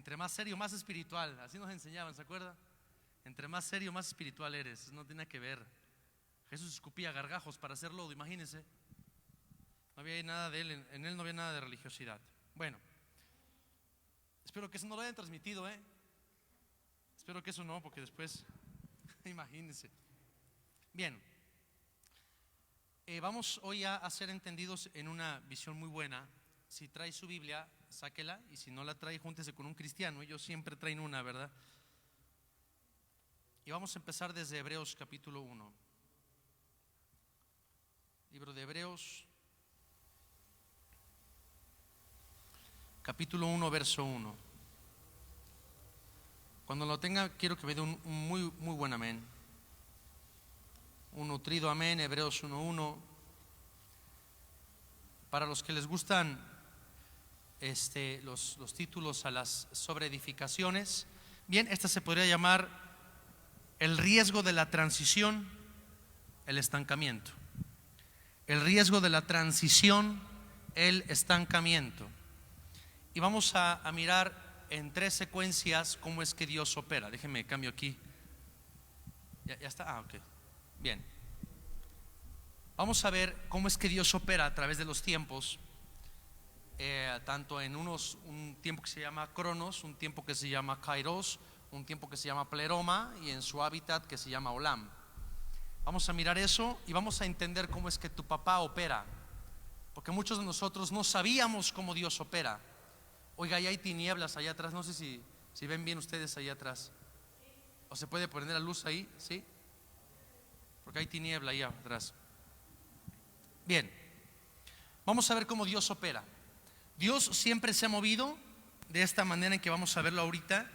entre más serio, más espiritual. Así nos enseñaban, ¿se acuerda? Entre más serio, más espiritual eres. No tiene que ver. Jesús escupía gargajos para hacer lodo, imagínense. No había nada de él, en él no había nada de religiosidad. Bueno, espero que eso no lo hayan transmitido, espero que eso no, porque después, imagínense. Bien, vamos hoy a ser entendidos en una visión muy buena. Si trae su Biblia, sáquela, y si no la trae, júntese con un cristiano. Ellos siempre traen una, ¿verdad? Y vamos a empezar desde Hebreos capítulo 1. Libro de Hebreos capítulo 1, verso 1. Cuando lo tenga, quiero que me dé un muy buen amén. Un nutrido amén. Hebreos 1:1. Para los que les gustan los títulos a las sobreedificaciones, bien, esta se podría llamar el riesgo de la transición, el estancamiento. El riesgo de la transición, el estancamiento. Y vamos a mirar en 3 secuencias cómo es que Dios opera. Déjenme cambio aquí. Ya está. Ok. Bien. Vamos a ver cómo es que Dios opera a través de los tiempos. Tanto en un tiempo que se llama Cronos, un tiempo que se llama Kairos, un tiempo que se llama Pleroma, y en su hábitat que se llama Olam. Vamos a mirar eso y vamos a entender cómo es que tu papá opera, porque muchos de nosotros no sabíamos cómo Dios opera. Oiga, ahí hay tinieblas allá atrás, no sé si ven bien ustedes allá atrás, o se puede poner la luz ahí, ¿sí? Porque hay tiniebla allá atrás. Bien, vamos a ver cómo Dios opera. Dios siempre se ha movido de esta manera en que vamos a verlo ahorita,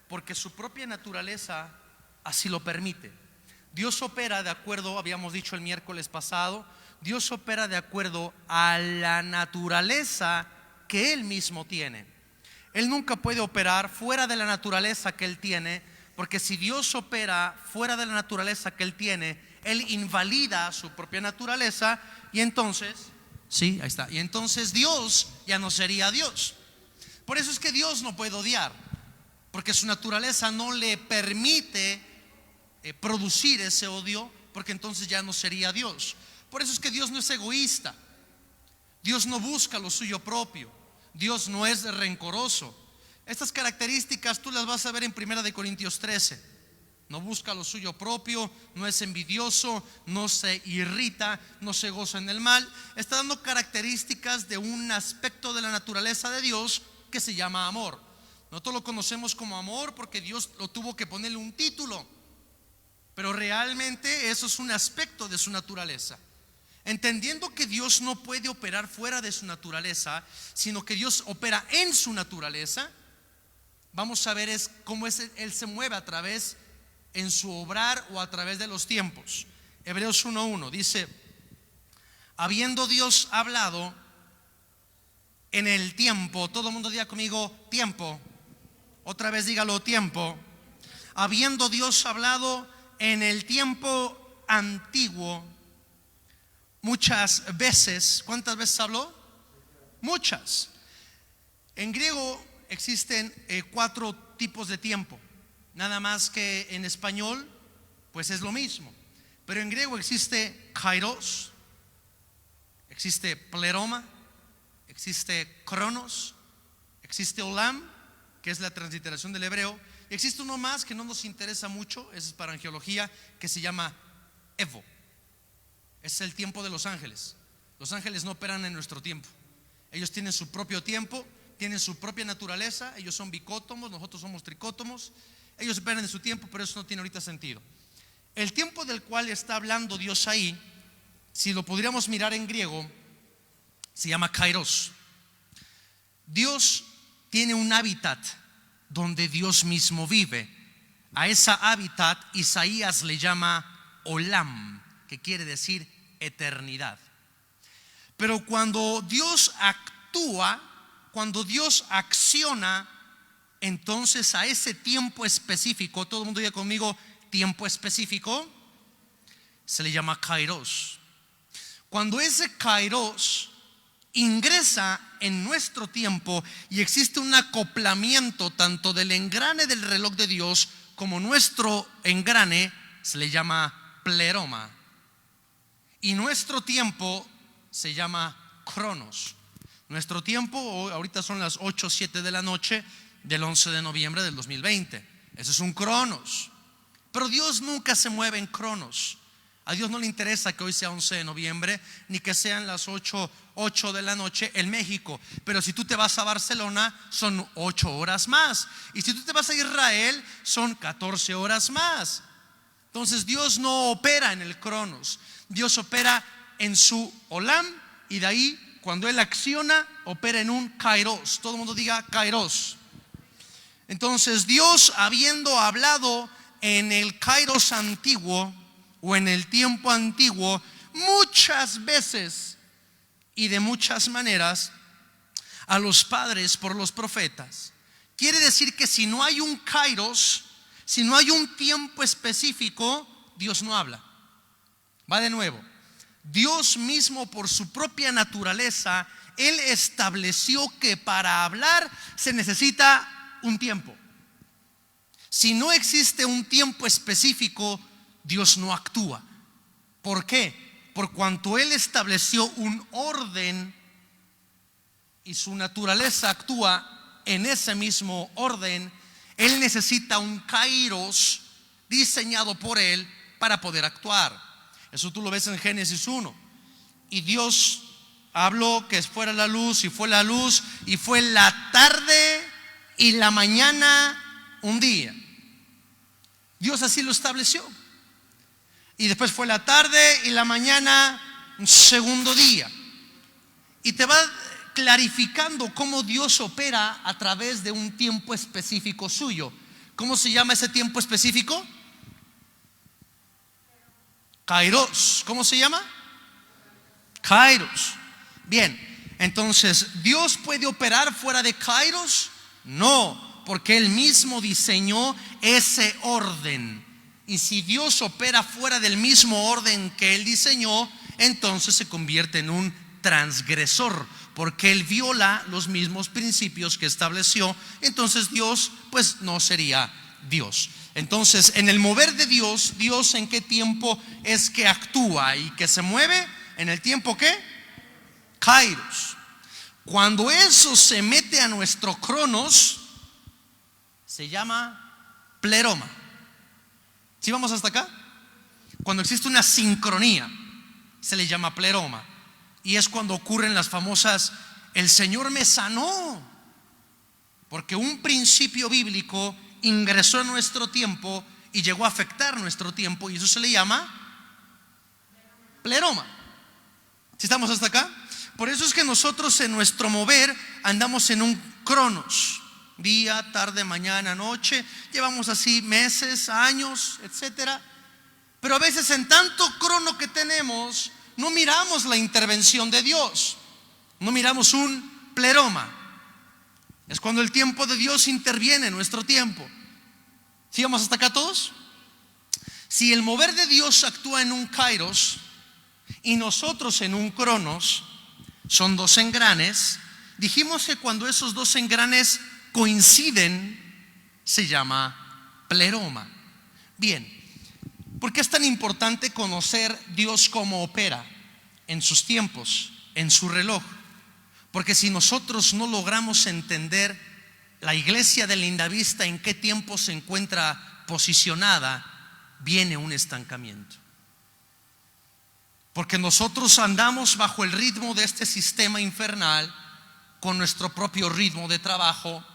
porque su propia naturaleza así lo permite. Dios opera de acuerdo, habíamos dicho el miércoles pasado, Dios opera de acuerdo a la naturaleza que Él mismo tiene. Él nunca puede operar fuera de la naturaleza que Él tiene, porque si Dios opera fuera de la naturaleza que Él tiene, Él invalida su propia naturaleza, y entonces, sí, ahí está, y entonces Dios ya no sería Dios. Por eso es que Dios no puede odiar, porque su naturaleza no le permite producir ese odio, porque entonces ya no sería Dios. Por eso es que Dios no es egoísta, Dios no busca lo suyo propio, Dios no es rencoroso. Estas características tú las vas a ver en 1 Corintios 13. No busca lo suyo propio, no es envidioso, no se irrita, no se goza en el mal. Está dando características de un aspecto de la naturaleza de Dios que se llama amor. Nosotros lo conocemos como amor porque Dios lo tuvo que ponerle un título, pero realmente eso es un aspecto de su naturaleza. Entendiendo que Dios no puede operar fuera de su naturaleza, sino que Dios opera en su naturaleza, vamos a ver cómo Él se mueve a través en su obrar o a través de los tiempos. Hebreos 1:1 dice: habiendo Dios hablado en el tiempo, todo el mundo diga conmigo tiempo, otra vez dígalo tiempo. Habiendo Dios hablado en el tiempo antiguo muchas veces. ¿Cuántas veces habló? Muchas. En griego existen 4 tipos de tiempo, nada más que en español pues es lo mismo, pero en griego existe kairos, existe pleroma, existe cronos, existe olam, que es la transliteración del hebreo, y existe uno más que no nos interesa mucho, es para angeología, que se llama evo. Es el tiempo de los ángeles. Los ángeles no operan en nuestro tiempo, ellos tienen su propio tiempo, tienen su propia naturaleza. Ellos son bicótomos, nosotros somos tricótomos. Ellos operan en su tiempo, pero eso no tiene ahorita sentido. El tiempo del cual está hablando Dios ahí, si lo podríamos mirar en griego, se llama kairos. Dios tiene un hábitat donde Dios mismo vive. A esa hábitat Isaías le llama olam, que quiere decir eternidad. Pero cuando Dios actúa, cuando Dios acciona, entonces a ese tiempo específico, todo el mundo diga conmigo tiempo específico, se le llama kairos. Cuando ese kairos ingresa en nuestro tiempo y existe un acoplamiento tanto del engrane del reloj de Dios como nuestro engrane, se le llama pleroma, y nuestro tiempo se llama cronos. Nuestro tiempo ahorita son las 8:07 de la noche del 11 de noviembre del 2020. Eso es un cronos. Pero Dios nunca se mueve en cronos. A Dios no le interesa que hoy sea 11 de noviembre ni que sean las 8 de la noche en México. Pero si tú te vas a Barcelona son 8 horas más. Y si tú te vas a Israel son 14 horas más. Entonces Dios no opera en el cronos. Dios opera en su olam, y de ahí cuando Él acciona opera en un kairos. Todo el mundo diga kairos. Entonces Dios, habiendo hablado en el kairos antiguo o en el tiempo antiguo muchas veces y de muchas maneras a los padres por los profetas, quiere decir que si no hay un kairos, si no hay un tiempo específico, Dios no habla. Va de nuevo. Dios mismo, por su propia naturaleza, Él estableció que para hablar se necesita un tiempo. Si no existe un tiempo específico, Dios no actúa. ¿Por qué? Por cuanto Él estableció un orden y su naturaleza actúa en ese mismo orden, Él necesita un kairos diseñado por Él para poder actuar. Eso tú lo ves en Génesis 1. Y Dios habló que fuera la luz, y fue la luz, y fue la tarde y la mañana un día. Dios así lo estableció. Y después fue la tarde y la mañana un segundo día. Y te va clarificando cómo Dios opera a través de un tiempo específico suyo. ¿Cómo se llama ese tiempo específico? Kairos. ¿Cómo se llama? Kairos. Bien, entonces, ¿Dios puede operar fuera de kairos? No, porque Él mismo diseñó ese orden. Y si Dios opera fuera del mismo orden que Él diseñó, entonces se convierte en un transgresor, porque Él viola los mismos principios que estableció. Entonces Dios pues no sería Dios. Entonces, en el mover de Dios, Dios en qué tiempo es que actúa y que se mueve? En el tiempo ¿qué? Kairos. Cuando eso se mete a nuestro cronos, se llama pleroma. ¿Sí vamos hasta acá? Cuando existe una sincronía, se le llama pleroma. Y es cuando ocurren las famosas: el Señor me sanó, porque un principio bíblico ingresó en nuestro tiempo y llegó a afectar nuestro tiempo, y eso se le llama pleroma. ¿Sí estamos hasta acá? Por eso es que nosotros en nuestro mover andamos en un cronos: día, tarde, mañana, noche. Llevamos así meses, años, etcétera. Pero a veces en tanto crono que tenemos, no miramos la intervención de Dios, no miramos un pleroma. Es cuando el tiempo de Dios interviene en nuestro tiempo. ¿Sigamos hasta acá todos? Si el mover de Dios actúa en un kairos y nosotros en un cronos, son dos engranes. Dijimos que cuando esos dos engranes coinciden, se llama pleroma. Bien, ¿por qué es tan importante conocer Dios cómo opera en sus tiempos, en su reloj? Porque si nosotros no logramos entender la iglesia de Lindavista en qué tiempo se encuentra posicionada, viene un estancamiento. Porque nosotros andamos bajo el ritmo de este sistema infernal, con nuestro propio ritmo de trabajo,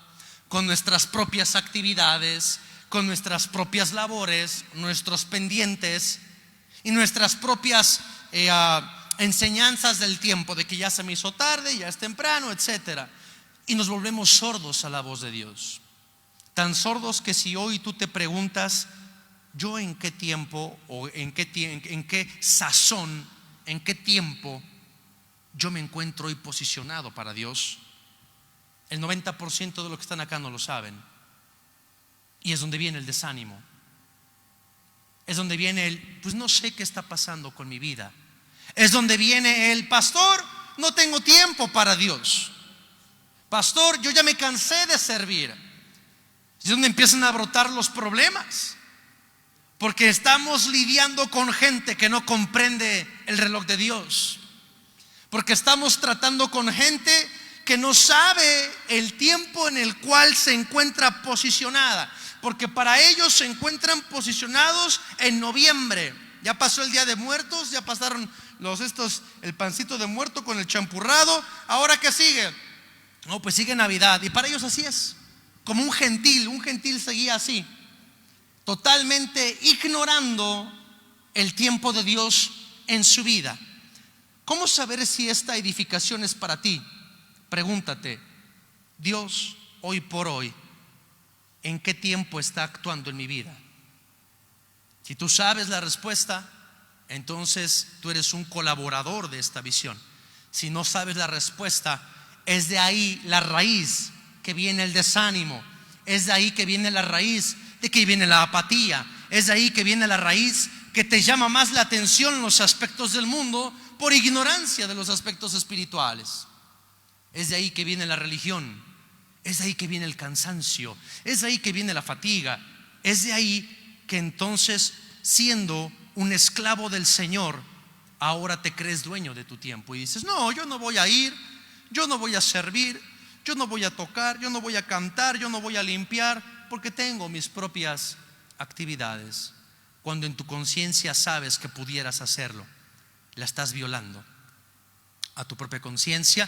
con nuestras propias actividades, con nuestras propias labores, nuestros pendientes y nuestras propias enseñanzas del tiempo, de que ya se me hizo tarde, ya es temprano, etcétera. Y nos volvemos sordos a la voz de Dios. Tan sordos que si hoy tú te preguntas: ¿yo en qué tiempo o en qué sazón, en qué tiempo yo me encuentro hoy posicionado para Dios? El 90% de los que están acá no lo saben. Y es donde viene el desánimo. Es donde viene el: pues no sé qué está pasando con mi vida. Es donde viene el: pastor, no tengo tiempo para Dios. Pastor, yo ya me cansé de servir. Es donde empiezan a brotar los problemas, porque estamos lidiando con gente que no comprende el reloj de Dios, porque estamos tratando con gente que no sabe el tiempo en el cual se encuentra posicionada, porque para ellos se encuentran posicionados en noviembre. Ya pasó el Día de Muertos, ya pasaron el pancito de muerto con el champurrado. ¿Ahora qué sigue? No, pues sigue Navidad. Y para ellos así es, como un gentil seguía así, totalmente ignorando el tiempo de Dios en su vida. ¿Cómo saber si esta edificación es para ti? Pregúntate, Dios, hoy por hoy, ¿en qué tiempo está actuando en mi vida? Si tú sabes la respuesta, entonces tú eres un colaborador de esta visión. Si no sabes la respuesta, es de ahí la raíz que viene el desánimo, es de ahí que viene la raíz de que viene la apatía, es de ahí que viene la raíz que te llama más la atención los aspectos del mundo por ignorancia de los aspectos espirituales. Es de ahí que viene la religión, es de ahí que viene el cansancio, es de ahí que viene la fatiga, es de ahí que entonces, siendo un esclavo del Señor, ahora te crees dueño de tu tiempo y dices: no, yo no voy a ir, yo no voy a servir, yo no voy a tocar, yo no voy a cantar, yo no voy a limpiar, porque tengo mis propias actividades. Cuando en tu conciencia sabes que pudieras hacerlo, la estás violando a tu propia conciencia,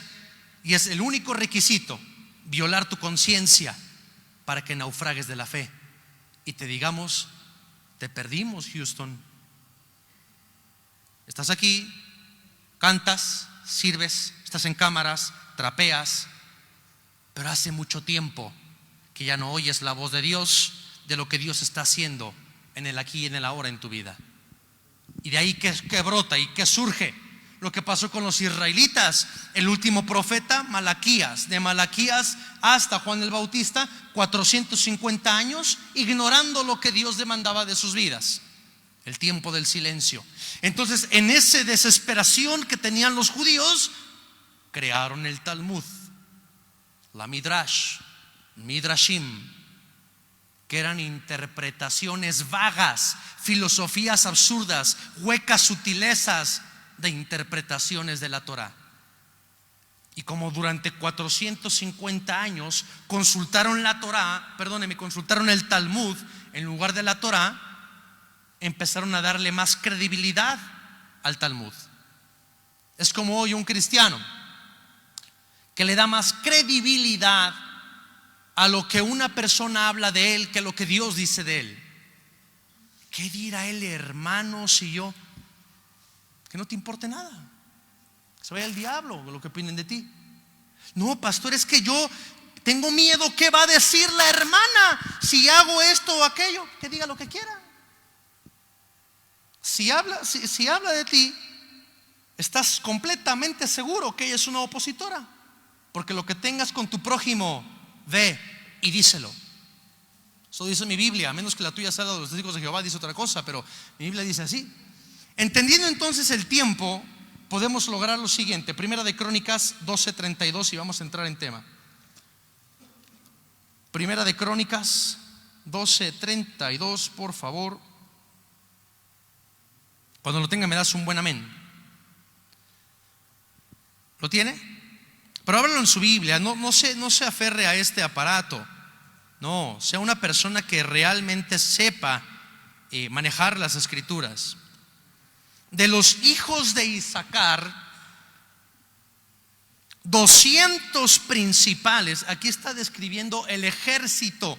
y es el único requisito, violar tu conciencia, para que naufragues de la fe y te digamos: te perdimos, Houston. Estás aquí, cantas, sirves, estás en cámaras, trapeas, pero hace mucho tiempo que ya no oyes la voz de Dios, de lo que Dios está haciendo en el aquí y en el ahora en tu vida. Y de ahí que brota y que surge lo que pasó con los israelitas. El último profeta, Malaquías, de Malaquías hasta Juan el Bautista, 450 años ignorando lo que Dios demandaba de sus vidas, el tiempo del silencio. Entonces, en esa desesperación que tenían los judíos, crearon el Talmud, la Midrashim, que eran interpretaciones vagas, filosofías absurdas, huecas sutilezas de interpretaciones de la Torá. Y como durante 450 años consultaron consultaron el Talmud en lugar de la Torá, empezaron a darle más credibilidad al Talmud. Es como hoy un cristiano que le da más credibilidad a lo que una persona habla de él que lo que Dios dice de él. ¿Qué dirá el hermano si yo? Que no te importe nada, que se vaya el diablo lo que opinen de ti. No, pastor, es que yo tengo miedo. ¿Qué va a decir la hermana si hago esto o aquello? Que diga lo que quiera. Si habla de ti, estás completamente seguro que ella es una opositora, porque lo que tengas con tu prójimo, ve y díselo. Eso dice mi Biblia, a menos que la tuya sea de los testigos de Jehová, dice otra cosa, pero mi Biblia dice así. Entendiendo entonces el tiempo, podemos lograr lo siguiente. Primera de Crónicas 12:32, y vamos a entrar en tema. Primera de Crónicas 12:32, por favor. Cuando lo tenga me das un buen amén. ¿Lo tiene? Pero ábralo en su Biblia. No se aferre a este aparato. No, sea una persona que realmente sepa manejar las escrituras. De los hijos de Isaacar, 200 principales. Aquí está describiendo el ejército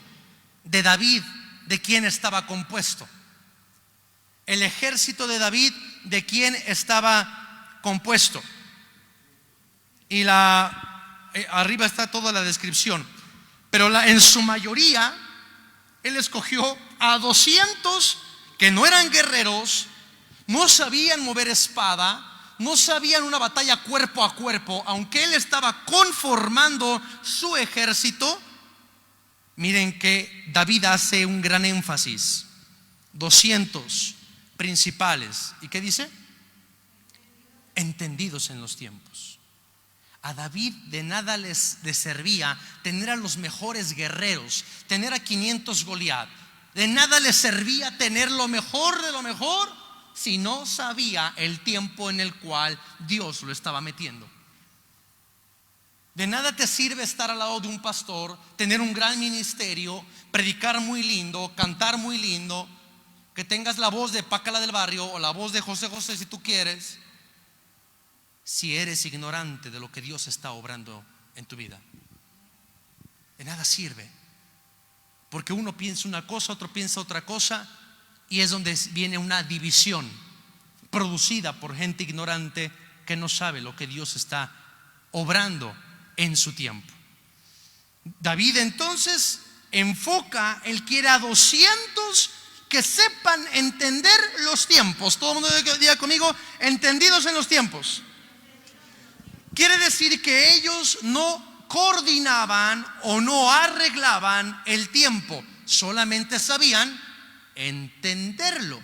de David, de quien estaba compuesto. El ejército de David, de quien estaba compuesto. Y arriba está toda la descripción. Pero en su mayoría, él escogió a 200 que no eran guerreros, no sabían mover espada, no sabían una batalla cuerpo a cuerpo. Aunque él estaba conformando su ejército, miren que David hace un gran énfasis. 200 principales. ¿Y qué dice? Entendidos en los tiempos. A David de nada le servía tener a los mejores guerreros, tener a 500 Goliat. De nada le servía tener lo mejor de lo mejor si no sabía el tiempo en el cual Dios lo estaba metiendo. De nada te sirve estar al lado de un pastor, tener un gran ministerio, predicar muy lindo, cantar muy lindo, que tengas la voz de Pácala del Barrio o la voz de José José si tú quieres, si eres ignorante de lo que Dios está obrando en tu vida. De nada sirve, porque uno piensa una cosa, otro piensa otra cosa, y es donde viene una división producida por gente ignorante que no sabe lo que Dios está obrando en su tiempo. David entonces enfoca, él quiere a 200 que sepan entender los tiempos. Todo el mundo diga conmigo, entendidos en los tiempos. Quiere decir que ellos no coordinaban o no arreglaban el tiempo, solamente sabían entenderlo.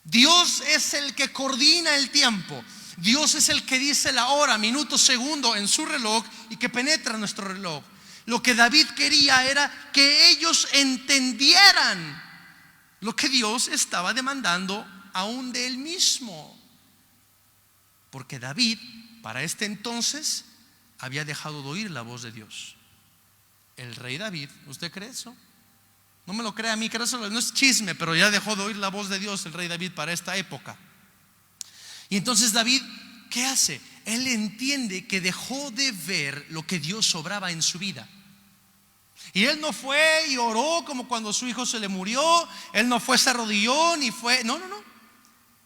Dios es el que coordina el tiempo. Dios es el que dice la hora, minuto, segundo en su reloj y que penetra nuestro reloj. Lo que David quería era que ellos entendieran lo que Dios estaba demandando aún de él mismo. Porque David, para este entonces, había dejado de oír la voz de Dios. El rey David, ¿usted cree eso? No me lo crea a mí, creo eso no es chisme, pero ya dejó de oír la voz de Dios el rey David para esta época. Y entonces David, ¿qué hace? Él entiende que dejó de ver lo que Dios obraba en su vida. Y él no fue y oró como cuando su hijo se le murió. Él no fue, se arrodilló, ni fue, no.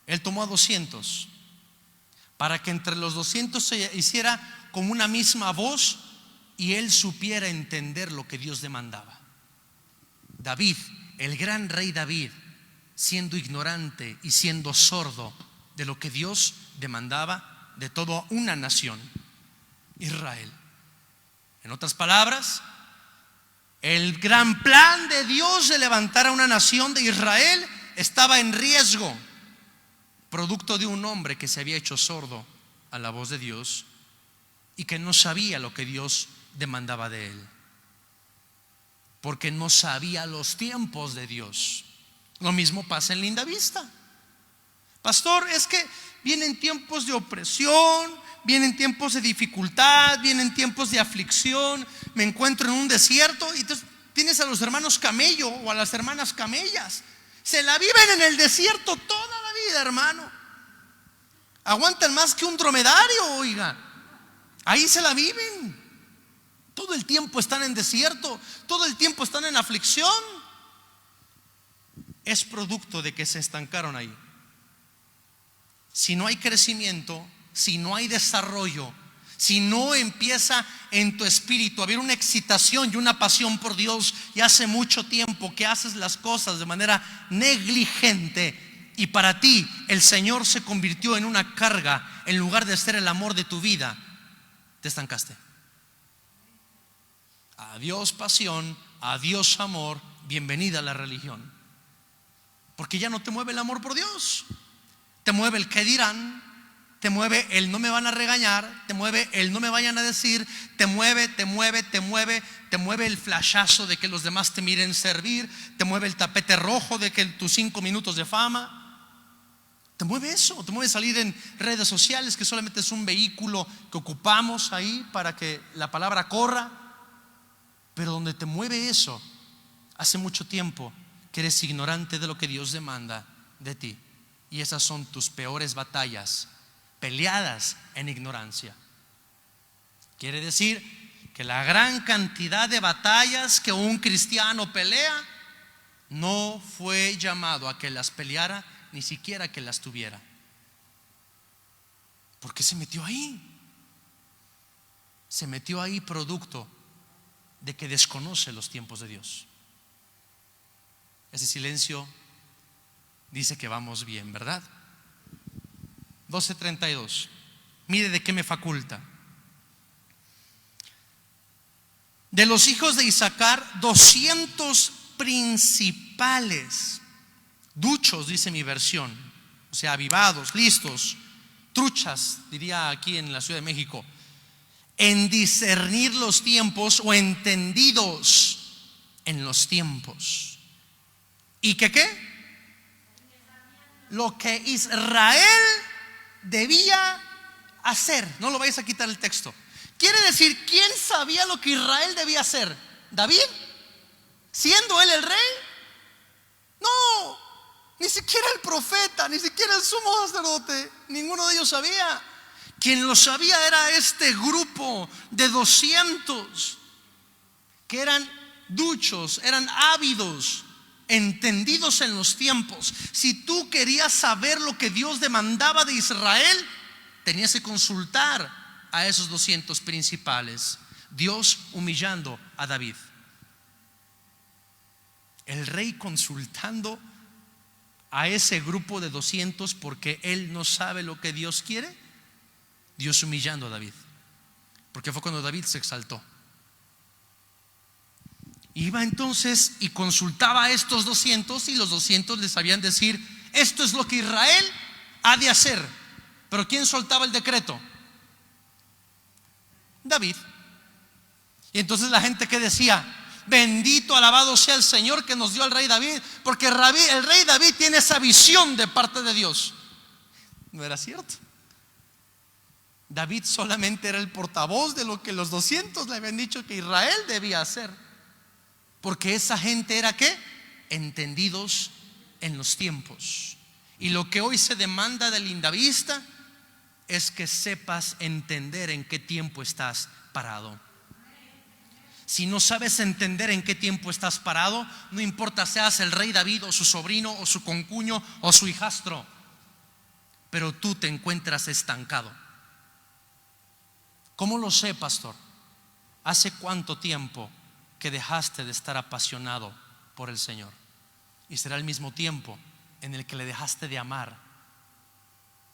Él tomó a 200 para que entre los 200 se hiciera como una misma voz y él supiera entender lo que Dios demandaba. David, el gran rey David, siendo ignorante y siendo sordo de lo que Dios demandaba de toda una nación, Israel. En otras palabras, el gran plan de Dios de levantar a una nación de Israel estaba en riesgo, producto de un hombre que se había hecho sordo a la voz de Dios y que no sabía lo que Dios demandaba de él, porque no sabía los tiempos de Dios. Lo mismo pasa en Linda Vista. Pastor, es que vienen tiempos de opresión, vienen tiempos de dificultad, vienen tiempos de aflicción. Me encuentro en un desierto y entonces tienes a los hermanos camello o a las hermanas camellas. Se la viven en el desierto toda la vida, hermano. Aguantan más que un dromedario, oiga. Ahí se la viven. Todo el tiempo están en desierto, todo el tiempo están en aflicción. Es producto de que se estancaron ahí. Si no hay crecimiento, si no hay desarrollo, si no empieza en tu espíritu a haber una excitación y una pasión por Dios, y hace mucho tiempo que haces las cosas de manera negligente y para ti el Señor se convirtió en una carga en lugar de ser el amor de tu vida, te estancaste. Adiós pasión, adiós amor, bienvenida a la religión. Porque ya no te mueve el amor por Dios. Te mueve el qué dirán, te mueve el no me van a regañar, te mueve el no me vayan a decir, te mueve el flashazo de que los demás te miren servir, te mueve el tapete rojo de que tus 5 minutos de fama. Te mueve eso, te mueve salir en redes sociales, que solamente es un vehículo que ocupamos ahí para que la palabra corra. Pero donde te mueve eso, hace mucho tiempo que eres ignorante de lo que Dios demanda de ti. Y esas son tus peores batallas, peleadas en ignorancia. Quiere decir que la gran cantidad de batallas que un cristiano pelea, no fue llamado a que las peleara, ni siquiera que las tuviera. ¿Por qué se metió ahí? Se metió ahí producto de que desconoce los tiempos de Dios. Ese silencio dice que vamos bien, ¿verdad? 12:32. Mire de qué me faculta. De los hijos de Isaacar, 200 principales, duchos, dice mi versión, o sea, avivados, listos, truchas, diría aquí en la Ciudad de México. en discernir los tiempos o entendidos en los tiempos. ¿Y qué? Lo que Israel debía hacer. No lo vayas a quitar el texto. Quiere decir, ¿quién sabía lo que Israel debía hacer? ¿David? ¿Siendo él el rey? No, ni siquiera el profeta, ni siquiera el sumo sacerdote, ninguno de ellos sabía. Quien lo sabía era este grupo de 200 que eran duchos, eran ávidos, entendidos en los tiempos. Si tú querías saber lo que Dios demandaba de Israel, tenías que consultar a esos 200 principales. Dios humillando a David, el rey consultando a ese grupo de 200 porque él no sabe lo que Dios quiere. Dios humillando a David, porque fue cuando David se exaltó. Iba entonces y consultaba a estos 200 y los 200 les sabían decir: esto es lo que Israel ha de hacer. Pero ¿quién soltaba el decreto? David. Y entonces la gente que decía: bendito, alabado sea el Señor que nos dio al rey David, porque el rey David tiene esa visión de parte de Dios. No era cierto. David solamente era el portavoz de lo que los 200 le habían dicho que Israel debía hacer. Porque esa gente era ¿qué? Entendidos en los tiempos. Y lo que hoy se demanda del indavista es que sepas entender en qué tiempo estás parado. Si no sabes entender en qué tiempo estás parado, no importa seas el rey David o su sobrino o su concuño o su hijastro, pero tú te encuentras estancado. ¿Cómo lo sé, pastor? ¿Hace cuánto tiempo que dejaste de estar apasionado por el Señor? Y será el mismo tiempo en el que le dejaste de amar,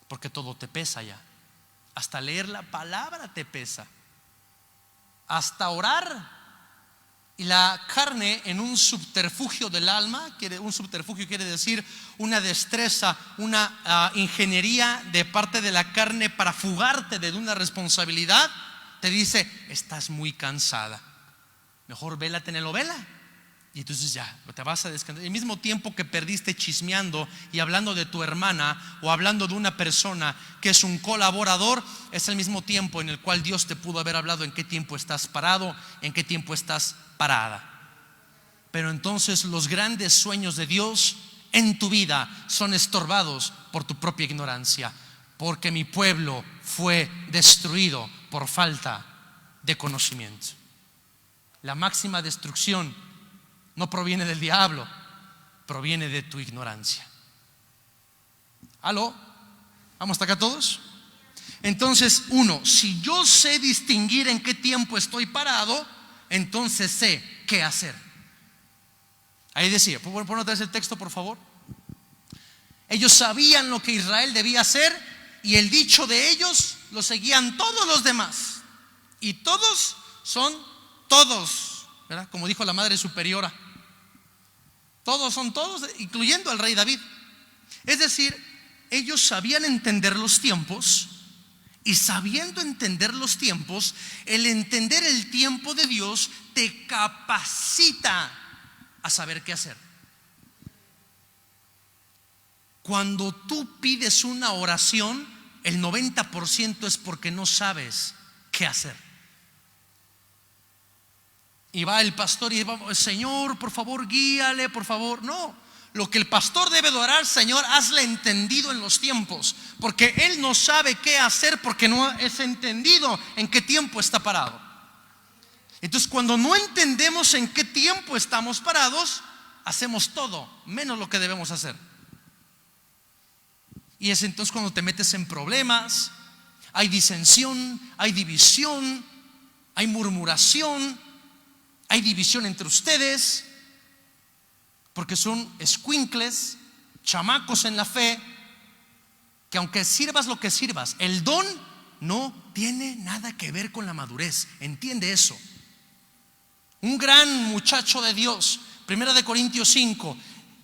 porque todo te pesa ya. Hasta leer la palabra te pesa, hasta orar. Y la carne, en un subterfugio del alma, un subterfugio quiere decir una destreza, una ingeniería de parte de la carne para fugarte de una responsabilidad, te dice: estás muy cansada, mejor vela telenovela. Y entonces ya te vas a descansar. El mismo tiempo que perdiste chismeando y hablando de tu hermana o hablando de una persona que es un colaborador, es el mismo tiempo en el cual Dios te pudo haber hablado en qué tiempo estás parado, en qué tiempo estás parada. Pero entonces los grandes sueños de Dios en tu vida son estorbados por tu propia ignorancia, porque mi pueblo fue destruido por falta de conocimiento. La máxima destrucción no proviene del diablo, proviene de tu ignorancia. ¿Aló? ¿Vamos hasta acá todos? Entonces, si yo sé distinguir en qué tiempo estoy parado, entonces sé qué hacer. Ahí decía, ¿puedo poner otra vez el texto, por favor? Ellos sabían lo que Israel debía hacer, y el dicho de ellos lo seguían todos los demás. Y todos son todos, ¿verdad? Como dijo la Madre Superiora, todos son todos, incluyendo al rey David. Es decir, ellos sabían entender los tiempos, y sabiendo entender los tiempos, el entender el tiempo de Dios te capacita a saber qué hacer. Cuando tú pides una oración, el 90% es porque no sabes qué hacer. Y va el pastor y va: Señor, por favor, guíale, por favor. No, lo que el pastor debe de orar: Señor, hazle entendido en los tiempos, porque él no sabe qué hacer porque no es entendido en qué tiempo está parado. Entonces, cuando no entendemos en qué tiempo estamos parados, hacemos todo menos lo que debemos hacer. Y es entonces cuando te metes en problemas. Hay disensión, hay división, hay murmuración, hay división entre ustedes, porque son escuincles, chamacos en la fe, que aunque sirvas lo que sirvas, el don no tiene nada que ver con la madurez. Entiende eso. Un gran muchacho de Dios, 1 Corintios 5,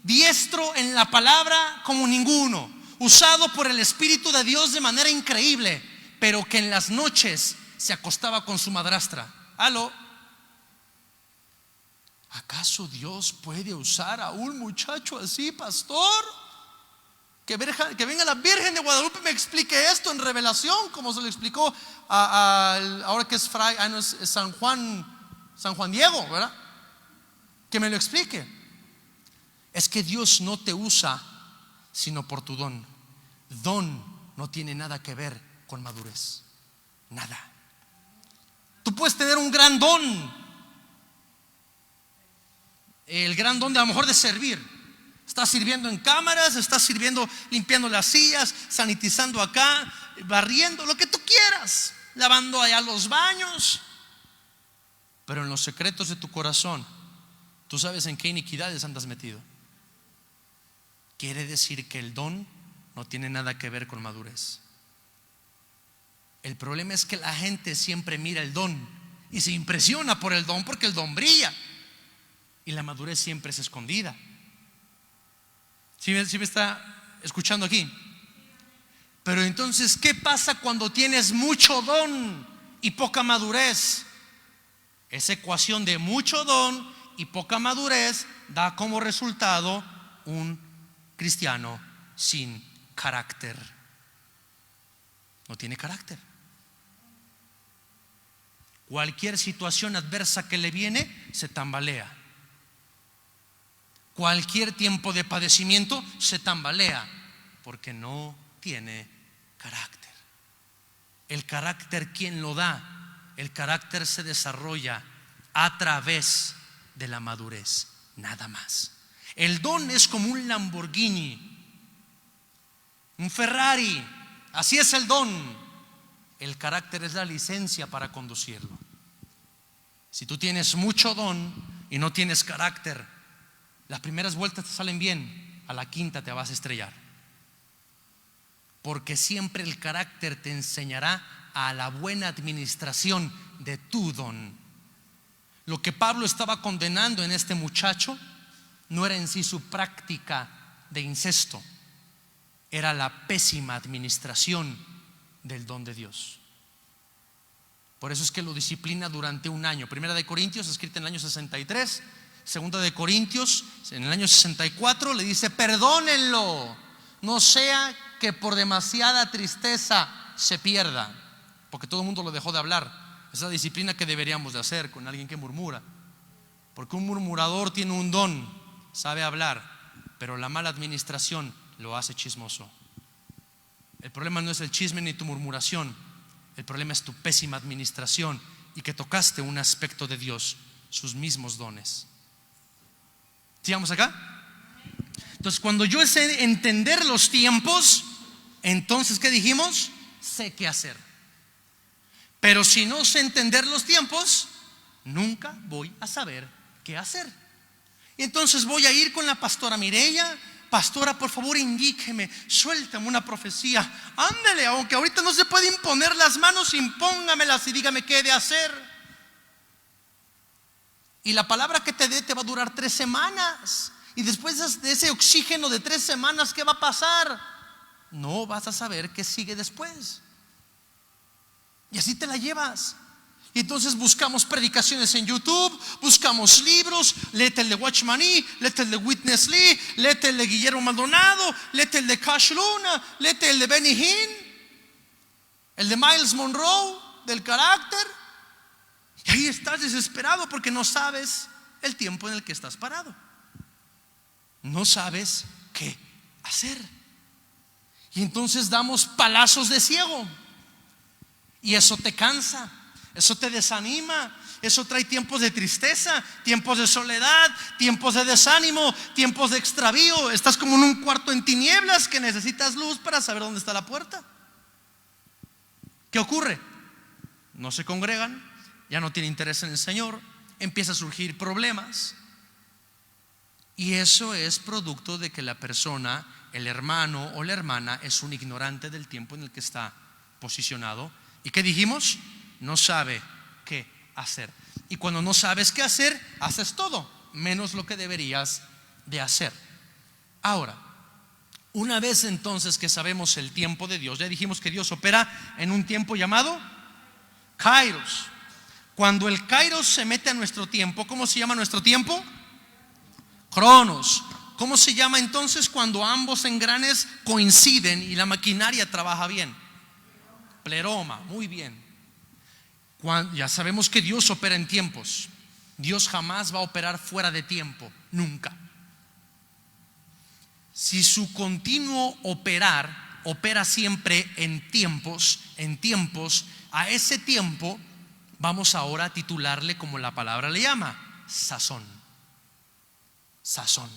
diestro en la palabra como ninguno, usado por el Espíritu de Dios de manera increíble, pero que en las noches se acostaba con su madrastra. ¿Aló? ¿Acaso Dios puede usar a un muchacho así, pastor? Que venga la Virgen de Guadalupe y me explique esto en revelación, como se lo explicó ahora que es Fray, no es San Juan Diego, ¿verdad? Que me lo explique. Es que Dios no te usa sino por tu don. Don no tiene nada que ver con madurez. Nada. Tú puedes tener un gran don, el gran don de a lo mejor de servir. Estás sirviendo en cámaras, estás sirviendo, limpiando las sillas, sanitizando acá, barriendo, lo que tú quieras, lavando allá los baños. Pero en los secretos de tu corazón, tú sabes en qué iniquidades andas metido. Quiere decir que el don no tiene nada que ver con madurez. El problema es que la gente siempre mira el don y se impresiona por el don, porque el don brilla, y la madurez siempre es escondida. ¿Sí me está escuchando aquí? Pero entonces, ¿qué pasa cuando tienes mucho don y poca madurez? Esa ecuación de mucho don y poca madurez da como resultado un cristiano sin carácter. No tiene carácter. Cualquier situación adversa que le viene, se tambalea. Cualquier tiempo de padecimiento se tambalea, porque no tiene carácter. El carácter, ¿quién lo da? El carácter se desarrolla a través de la madurez, nada más. El don es como un Lamborghini, un Ferrari, así es el don. El carácter es la licencia para conducirlo. Si tú tienes mucho don y no tienes carácter, las primeras vueltas te salen bien, a la quinta te vas a estrellar. Porque siempre el carácter te enseñará a la buena administración de tu don. Lo que Pablo estaba condenando en este muchacho no era en sí su práctica de incesto, era la pésima administración del don de Dios. Por eso es que lo disciplina durante un año. Primera de Corintios, escrita en el año 63. Segunda de Corintios, en el año 64, le dice: perdónenlo, no sea que por demasiada tristeza se pierda. Porque todo el mundo lo dejó de hablar. Esa disciplina que deberíamos de hacer con alguien que murmura. Porque un murmurador tiene un don, sabe hablar, pero la mala administración lo hace chismoso. El problema no es el chisme ni tu murmuración. El problema es tu pésima administración y que tocaste un aspecto de Dios, sus mismos dones. ¿Sigamos acá? Entonces, cuando yo sé entender los tiempos, entonces, ¿qué dijimos? Sé qué hacer. Pero si no sé entender los tiempos, nunca voy a saber qué hacer. Y entonces voy a ir con la pastora Mireya: pastora, por favor, indíqueme, suéltame una profecía. Ándale, aunque ahorita no se puede imponer las manos, impóngamelas y dígame qué he de hacer. Y la palabra que te dé te va a durar 3 semanas. Y después de ese oxígeno de 3 semanas, ¿qué va a pasar? No vas a saber qué sigue después. Y así te la llevas. Y entonces buscamos predicaciones en YouTube, buscamos libros, léete el de Watchman Nee, léete el de Witness Lee, léete el de Guillermo Maldonado, léete el de Cash Luna, léete el de Benny Hinn, el de Miles Monroe, del carácter. Y ahí estás desesperado porque no sabes el tiempo en el que estás parado. No sabes qué hacer. Y entonces damos palazos de ciego. Y eso te cansa, eso te desanima, eso trae tiempos de tristeza, tiempos de soledad, tiempos de desánimo, tiempos de extravío. Estás como en un cuarto en tinieblas que necesitas luz para saber dónde está la puerta. ¿Qué ocurre? No se congregan, ya no tiene interés en el Señor, empieza a surgir problemas. Y eso es producto de que la persona, el hermano o la hermana, es un ignorante del tiempo en el que está posicionado. ¿Y qué dijimos? No sabe qué hacer. Y cuando no sabes qué hacer, haces todo menos lo que deberías de hacer. Ahora, una vez entonces que sabemos el tiempo de Dios, ya dijimos que Dios opera en un tiempo llamado Kairos. Cuando el Kairos se mete a nuestro tiempo, ¿cómo se llama nuestro tiempo? Cronos. ¿Cómo se llama entonces cuando ambos engranes coinciden y la maquinaria trabaja bien? Pleroma. Muy bien. Ya sabemos que Dios opera en tiempos. Dios jamás va a operar fuera de tiempo, nunca. Si su continuo operar opera siempre en tiempos, a ese tiempo vamos ahora a titularle como la palabra le llama, sazón. Sazón.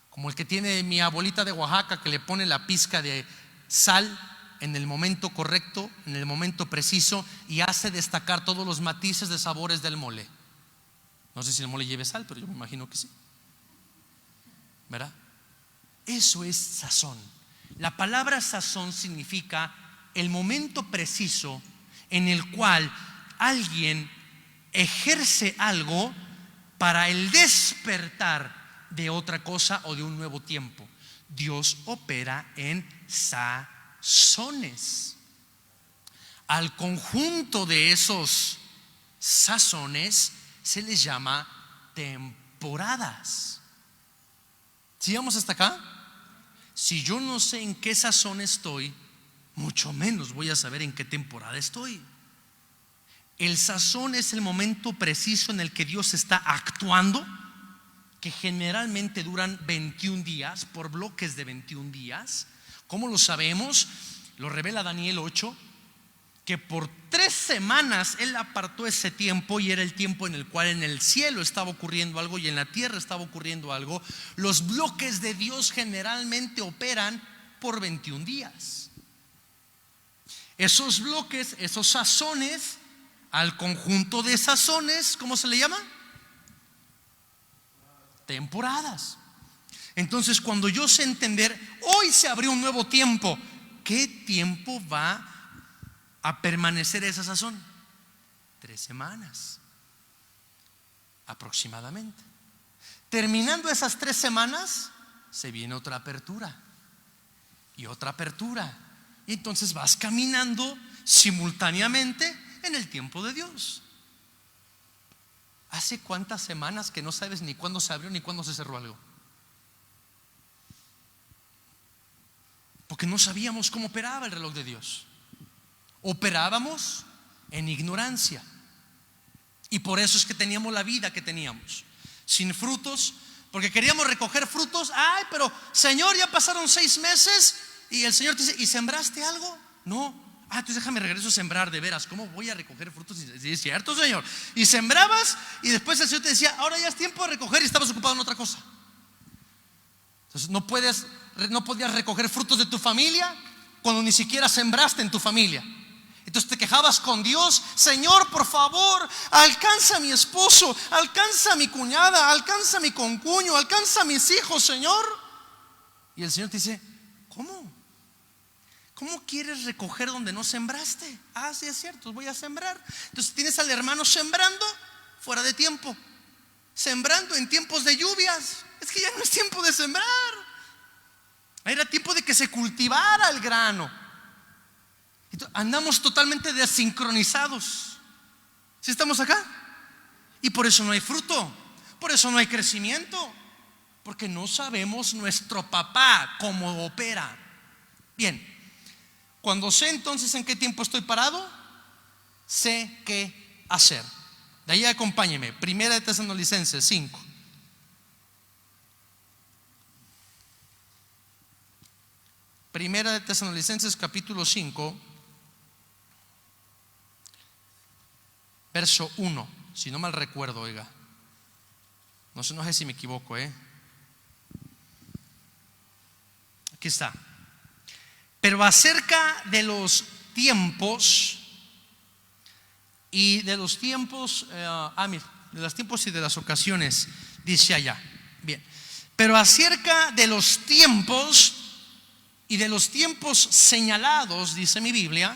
Como el que tiene mi abuelita de Oaxaca, que le pone la pizca de sal en el momento correcto, en el momento preciso, y hace destacar todos los matices de sabores del mole. No sé si el mole lleve sal, pero yo me imagino que sí, ¿verdad? Eso es sazón. La palabra sazón significa el momento preciso en el cual alguien ejerce algo para el despertar de otra cosa o de un nuevo tiempo. Dios opera en sazones. Al conjunto de esos sazones se les llama temporadas. ¿Sigamos hasta acá? Si yo no sé en qué sazón estoy, mucho menos voy a saber en qué temporada estoy. El sazón es el momento preciso en el que Dios está actuando, que generalmente duran 21 días, por bloques de 21 días. ¿Cómo lo sabemos? Lo revela Daniel 8, que por 3 semanas Él apartó ese tiempo, y era el tiempo en el cual en el cielo estaba ocurriendo algo y en la tierra estaba ocurriendo algo. Los bloques de Dios generalmente operan por 21 días. Esos bloques, esos sazones, al conjunto de sazones, ¿cómo se le llama? Temporadas. Entonces, cuando yo sé entender, hoy se abrió un nuevo tiempo, ¿qué tiempo va a permanecer esa sazón? 3 semanas aproximadamente. Terminando esas 3 semanas, se viene otra apertura y otra apertura, y entonces vas caminando simultáneamente en el tiempo de Dios. ¿Hace cuántas semanas que no sabes ni cuándo se abrió ni cuándo se cerró algo? Porque no sabíamos cómo operaba el reloj de Dios. Operábamos en ignorancia, y por eso es que teníamos la vida que teníamos, sin frutos, porque queríamos recoger frutos. Ay, pero Señor, ya pasaron 6 meses, y el Señor te dice, ¿y sembraste algo? No. Ah, entonces déjame regreso a sembrar. De veras, ¿cómo voy a recoger frutos? Sí, es cierto, Señor. Y sembrabas, y después el Señor te decía, ahora ya es tiempo de recoger, y estabas ocupado en otra cosa. Entonces no podías recoger frutos de tu familia cuando ni siquiera sembraste en tu familia. Entonces te quejabas con Dios: Señor, por favor, alcanza a mi esposo, alcanza a mi cuñada, alcanza a mi concuño, alcanza a mis hijos, Señor. Y el Señor te dice: ¿cómo? ¿Cómo quieres recoger donde no sembraste? Ah, sí, es cierto, voy a sembrar. Entonces tienes al hermano sembrando fuera de tiempo, sembrando en tiempos de lluvias. Es que ya no es tiempo de sembrar, era tiempo de que se cultivara el grano. Andamos totalmente desincronizados. ¿Sí estamos acá? Y por eso no hay fruto, por eso no hay crecimiento, porque no sabemos nuestro papá cómo opera. Bien, cuando sé entonces en qué tiempo estoy parado, sé qué hacer. De ahí acompáñeme, 1 Tesalonicenses 5. Primera de Tesalonicenses capítulo 5, verso 1, si no mal recuerdo, oiga. No sé si me equivoco, Aquí está. Pero acerca de los tiempos y de los tiempos, de los tiempos y de las ocasiones, dice allá. Bien. Pero acerca de los tiempos y de los tiempos señalados, dice mi Biblia,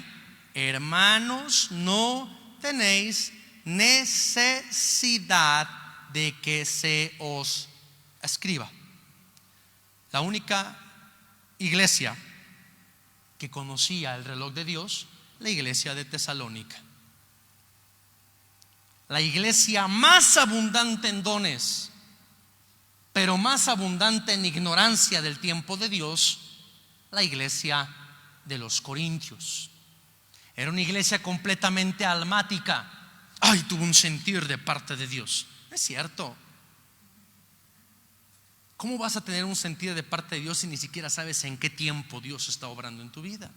hermanos, no tenéis necesidad de que se os escriba. La única iglesia que conocía el reloj de Dios, la iglesia de Tesalónica. la iglesia más abundante en dones, pero más abundante en ignorancia del tiempo de Dios, la iglesia de los Corintios. Era una iglesia completamente almática. Ay, tuvo un sentir de parte de Dios. No es cierto. ¿Cómo vas a tener un sentir de parte de Dios si ni siquiera sabes en qué tiempo Dios está obrando en tu vida?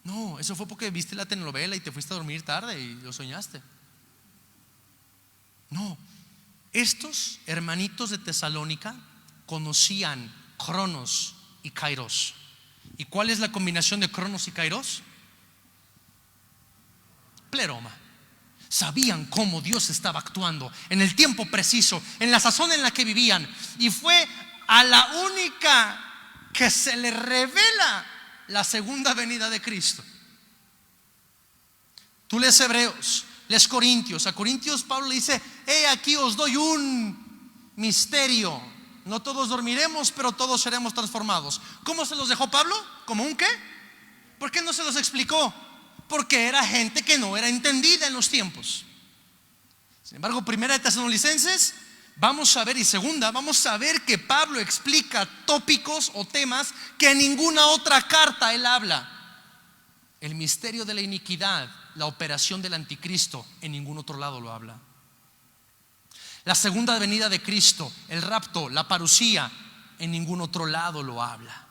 No, eso fue porque viste la telenovela y te fuiste a dormir tarde y lo soñaste. No, estos hermanitos de Tesalónica conocían Cronos y Kairos. ¿Y cuál es la combinación de Cronos y Kairos? Pleroma. Sabían cómo Dios estaba actuando en el tiempo preciso, en la sazón en la que vivían. Y fue a la única que se le revela la segunda venida de Cristo. Tú lees Hebreos, lees Corintios. A Corintios Pablo le dice: aquí os doy un misterio. No todos dormiremos, pero todos seremos transformados. ¿Cómo se los dejó Pablo? ¿Como un qué? ¿Por qué no se los explicó? Porque era gente que no era entendida en los tiempos. Sin embargo, primera de Tesalonicenses vamos a ver, y segunda vamos a ver que Pablo explica tópicos o temas que en ninguna otra carta él habla. El misterio de la iniquidad, la operación del anticristo, en ningún otro lado lo habla. La segunda venida de Cristo, el rapto, la parusía, en ningún otro lado lo habla.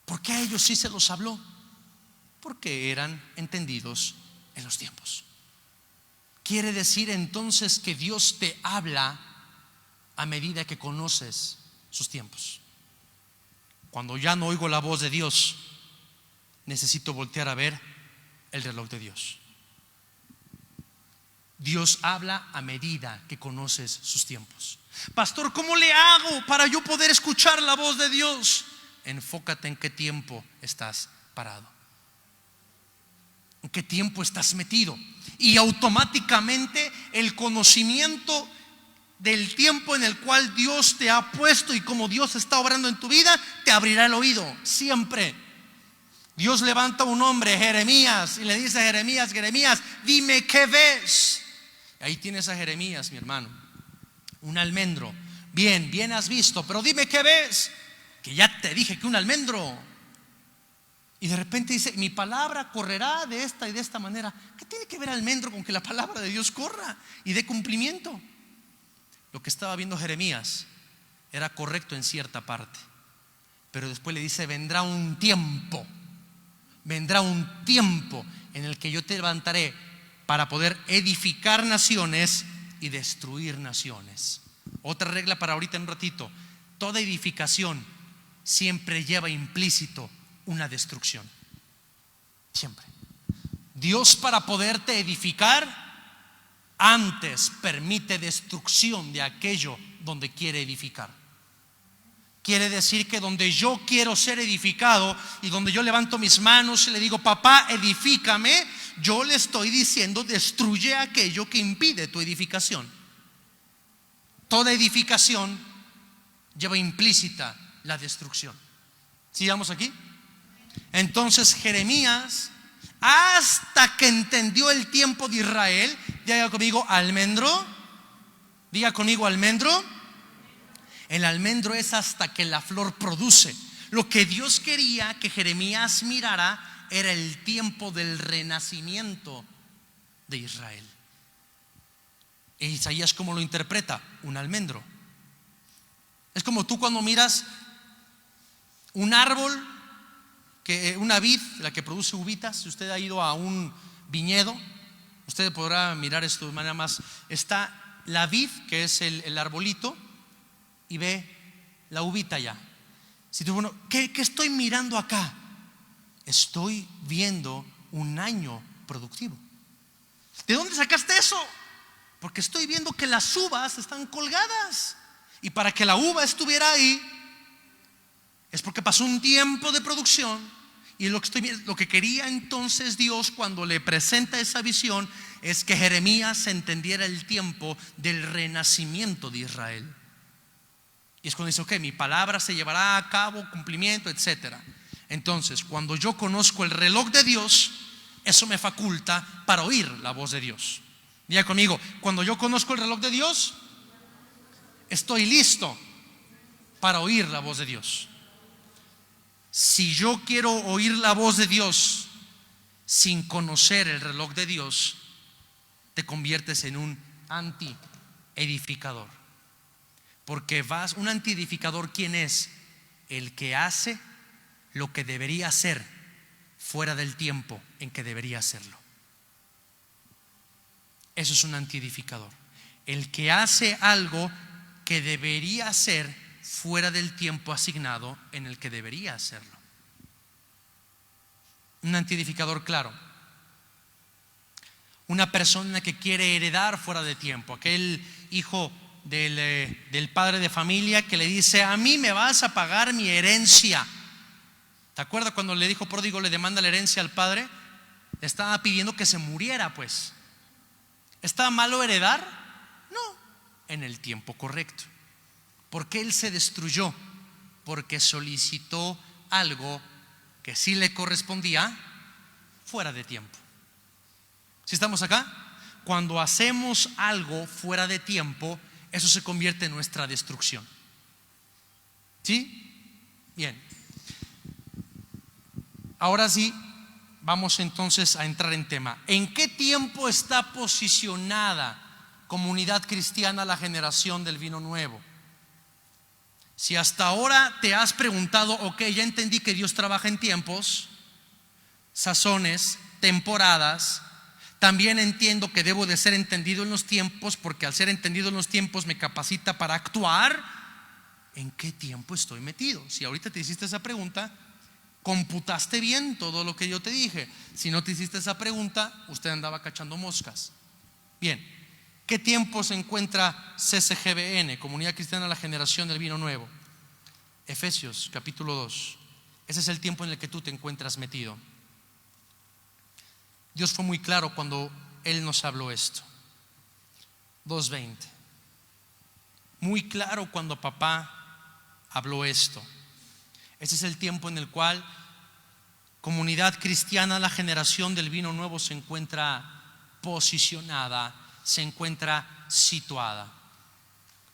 ¿Por qué a ellos sí se los habló? Porque eran entendidos en los tiempos. Quiere decir entonces que Dios te habla a medida que conoces sus tiempos. Cuando ya no oigo la voz de Dios, necesito voltear a ver el reloj de Dios. Dios habla a medida que conoces sus tiempos. Pastor, ¿cómo le hago para yo poder escuchar la voz de Dios? Enfócate en qué tiempo estás parado, en qué tiempo estás metido, y automáticamente el conocimiento del tiempo en el cual Dios te ha puesto y cómo Dios está obrando en tu vida te abrirá el oído. Siempre Dios levanta a un hombre, Jeremías, y le dice a Jeremías: Jeremías, dime qué ves. Y ahí tienes a Jeremías, mi hermano, un almendro. Bien has visto, pero dime qué ves, que ya te dije que un almendro. Y de repente dice: mi palabra correrá de esta y de esta manera. ¿Qué tiene que ver almendro con que la palabra de Dios corra y dé cumplimiento? Lo que estaba viendo Jeremías era correcto en cierta parte, pero después le dice: vendrá un tiempo en el que yo te levantaré para poder edificar naciones y destruir naciones. Otra regla para ahorita en un ratito: toda edificación siempre lleva implícito una destrucción. Siempre. Dios, para poderte edificar, antes permite destrucción de aquello donde quiere edificar. Quiere decir que donde yo quiero ser edificado y donde yo levanto mis manos y le digo: papá, edifícame, yo le estoy diciendo: destruye aquello que impide tu edificación. Toda edificación lleva implícita la destrucción. ¿Sigamos aquí? Entonces Jeremías, hasta que entendió el tiempo de Israel, diga conmigo almendro. Diga conmigo almendro. El almendro es hasta que la flor produce. Lo que Dios quería que Jeremías mirara era el tiempo del renacimiento de Israel. E Isaías, ¿cómo lo interpreta? Un almendro. Es como tú cuando miras un árbol, una vid, la que produce uvitas. Si usted ha ido a un viñedo, usted podrá mirar esto de manera más. Está la vid, que es el arbolito, y ve la uvita ya. Si tú, bueno, ¿qué estoy mirando acá? Estoy viendo un año productivo. ¿De dónde sacaste eso? Porque estoy viendo que las uvas están colgadas, y para que la uva estuviera ahí es porque pasó un tiempo de producción. Y lo que quería entonces Dios cuando le presenta esa visión es que Jeremías entendiera el tiempo del renacimiento de Israel. Y es cuando dice: ok, mi palabra se llevará a cabo, cumplimiento, etcétera. Entonces, cuando yo conozco el reloj de Dios, eso me faculta para oír la voz de Dios. Diga conmigo, cuando yo conozco el reloj de Dios, estoy listo para oír la voz de Dios. Si yo quiero oír la voz de Dios sin conocer el reloj de Dios, te conviertes en un anti-edificador. Porque un anti-edificador, ¿quién es? El que hace lo que debería hacer fuera del tiempo en que debería hacerlo. Eso es un anti-edificador. El que hace algo que debería hacer fuera del tiempo asignado en el que debería hacerlo. Un anti-edificador, claro. Una persona que quiere heredar fuera de tiempo. Aquel hijo del padre de familia que le dice: a mí me vas a pagar mi herencia. ¿Te acuerdas cuando le dijo pródigo, le demanda la herencia al padre? Le estaba pidiendo que se muriera, pues. ¿Estaba malo heredar? No, en el tiempo correcto. Porque él se destruyó, porque solicitó algo que sí le correspondía fuera de tiempo. ¿Sí estamos acá? Cuando hacemos algo fuera de tiempo, eso se convierte en nuestra destrucción. ¿Sí? Bien. Ahora sí, vamos entonces a entrar en tema. ¿En qué tiempo está posicionada Comunidad Cristiana la generación del vino nuevo? Si hasta ahora te has preguntado, ok, ya entendí que Dios trabaja en tiempos, sazones, temporadas. También entiendo que debo de ser entendido en los tiempos, porque al ser entendido en los tiempos me capacita para actuar. ¿En qué tiempo estoy metido? Si ahorita te hiciste esa pregunta, computaste bien todo lo que yo te dije. Si no te hiciste esa pregunta, usted andaba cachando moscas. Bien, ¿qué tiempo se encuentra CCGBN, Comunidad Cristiana la generación del vino nuevo? Efesios capítulo 2. Ese es el tiempo en el que tú te encuentras metido. Dios fue muy claro cuando Él nos habló esto. 2:20. Muy claro cuando papá habló esto. Ese es el tiempo en el cual Comunidad Cristiana, la generación del vino nuevo, se encuentra posicionada, se encuentra situada.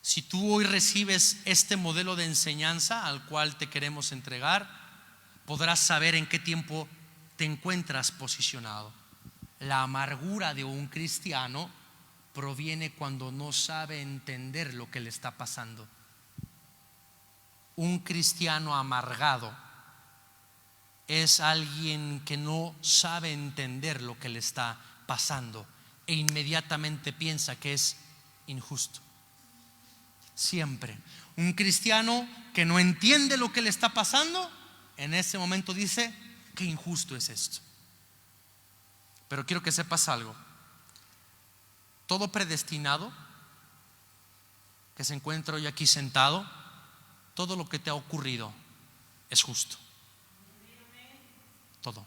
Si tú hoy recibes este modelo de enseñanza al cual te queremos entregar, podrás saber en qué tiempo te encuentras posicionado. La amargura de un cristiano proviene cuando no sabe entender lo que le está pasando. Un cristiano amargado es alguien que no sabe entender lo que le está pasando e inmediatamente piensa que es injusto. Siempre. Un cristiano que no entiende lo que le está pasando, en ese momento dice: qué injusto es esto. Pero quiero que sepas algo. Todo predestinado que se encuentra hoy aquí sentado, todo lo que te ha ocurrido es justo. Todo.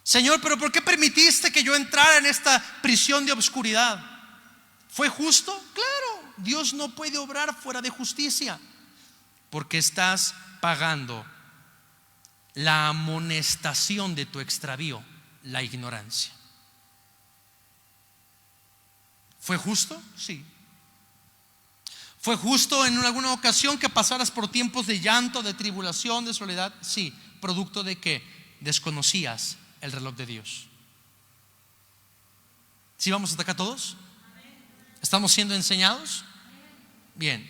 Señor, pero ¿por qué permitiste que yo entrara en esta prisión de obscuridad? ¿Fue justo? Claro, Dios no puede obrar fuera de justicia, porque estás pagando la amonestación de tu extravío, la ignorancia. ¿Fue justo? Sí. ¿Fue justo en alguna ocasión que pasaras por tiempos de llanto, de tribulación, de soledad? Sí. ¿Producto de que desconocías el reloj de Dios? ¿Sí vamos hasta acá todos? ¿Estamos siendo enseñados? Bien.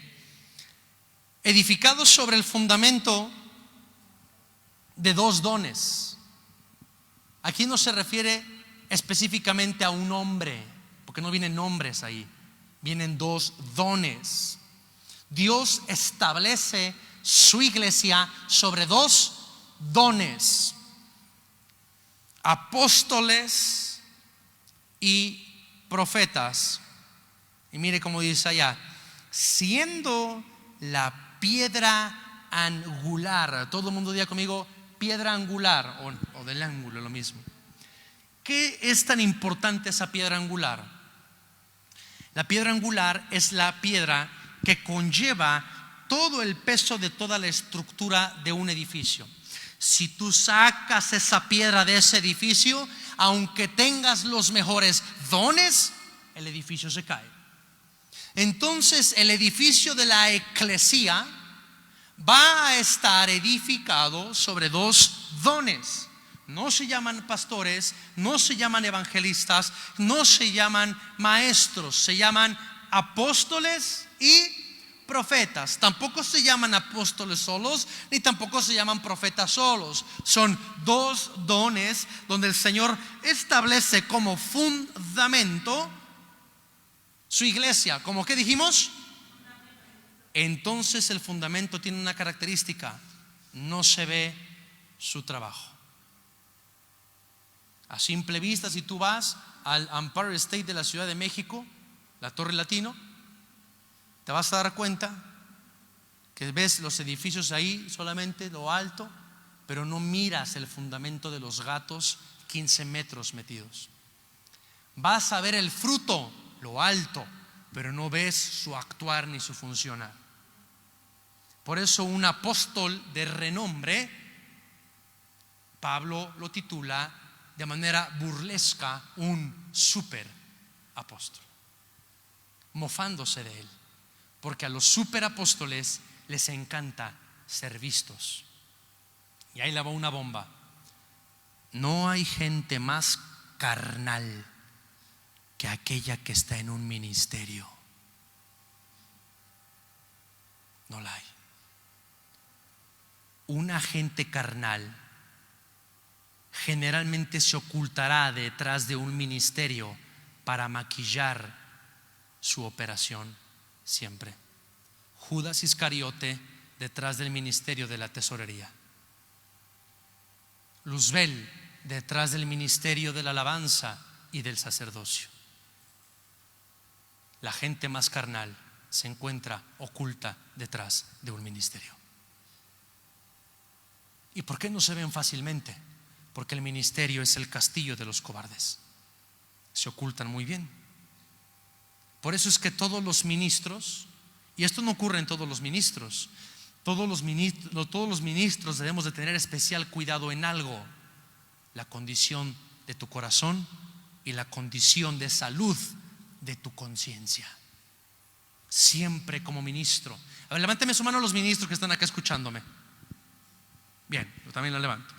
Edificados sobre el fundamento de dos dones. Aquí no se refiere específicamente a un hombre, porque no vienen nombres ahí, vienen dos dones. Dios establece su iglesia sobre dos dones: apóstoles y profetas. Y mire cómo dice allá: siendo la piedra angular. Todo el mundo diga conmigo: piedra angular, o del ángulo, lo mismo. ¿Qué es tan importante esa piedra angular? La piedra angular es la piedra que conlleva todo el peso de toda la estructura de un edificio. Si tú sacas esa piedra de ese edificio, aunque tengas los mejores dones, el edificio se cae. Entonces el edificio de la eclesía va a estar edificado sobre dos dones. No se llaman pastores, no se llaman evangelistas, no se llaman maestros, se llaman apóstoles y profetas. Tampoco se llaman apóstoles solos, ni tampoco se llaman profetas solos. Son dos dones donde el Señor establece como fundamento su iglesia. ¿Cómo que dijimos? Entonces el fundamento tiene una característica: no se ve su trabajo. A simple vista, si tú vas al Empire State de la Ciudad de México, la Torre Latino, te vas a dar cuenta que ves los edificios ahí, solamente lo alto, pero no miras el fundamento de los gatos 15 metros metidos. Vas a ver el fruto, lo alto, pero no ves su actuar ni su funcionar. Por eso un apóstol de renombre, Pablo lo titula de manera burlesca un super apóstol, mofándose de él, porque a los superapóstoles les encanta ser vistos. Y ahí le va una bomba: no hay gente más carnal que aquella que está en un ministerio. No la hay. Una gente carnal generalmente se ocultará detrás de un ministerio para maquillar su operación siempre. Judas Iscariote detrás del ministerio de la tesorería. Luzbel detrás del ministerio de la alabanza y del sacerdocio. La gente más carnal se encuentra oculta detrás de un ministerio. ¿Y por qué no se ven fácilmente? Porque el ministerio es el castillo de los cobardes. Se ocultan muy bien. Por eso es que todos los ministros, y esto no ocurre en todos los ministros, todos los ministros debemos de tener especial cuidado en algo: la condición de tu corazón y la condición de salud de tu conciencia. Siempre como ministro. A ver, levánteme su mano los ministros que están acá escuchándome. Bien, yo también la levanto.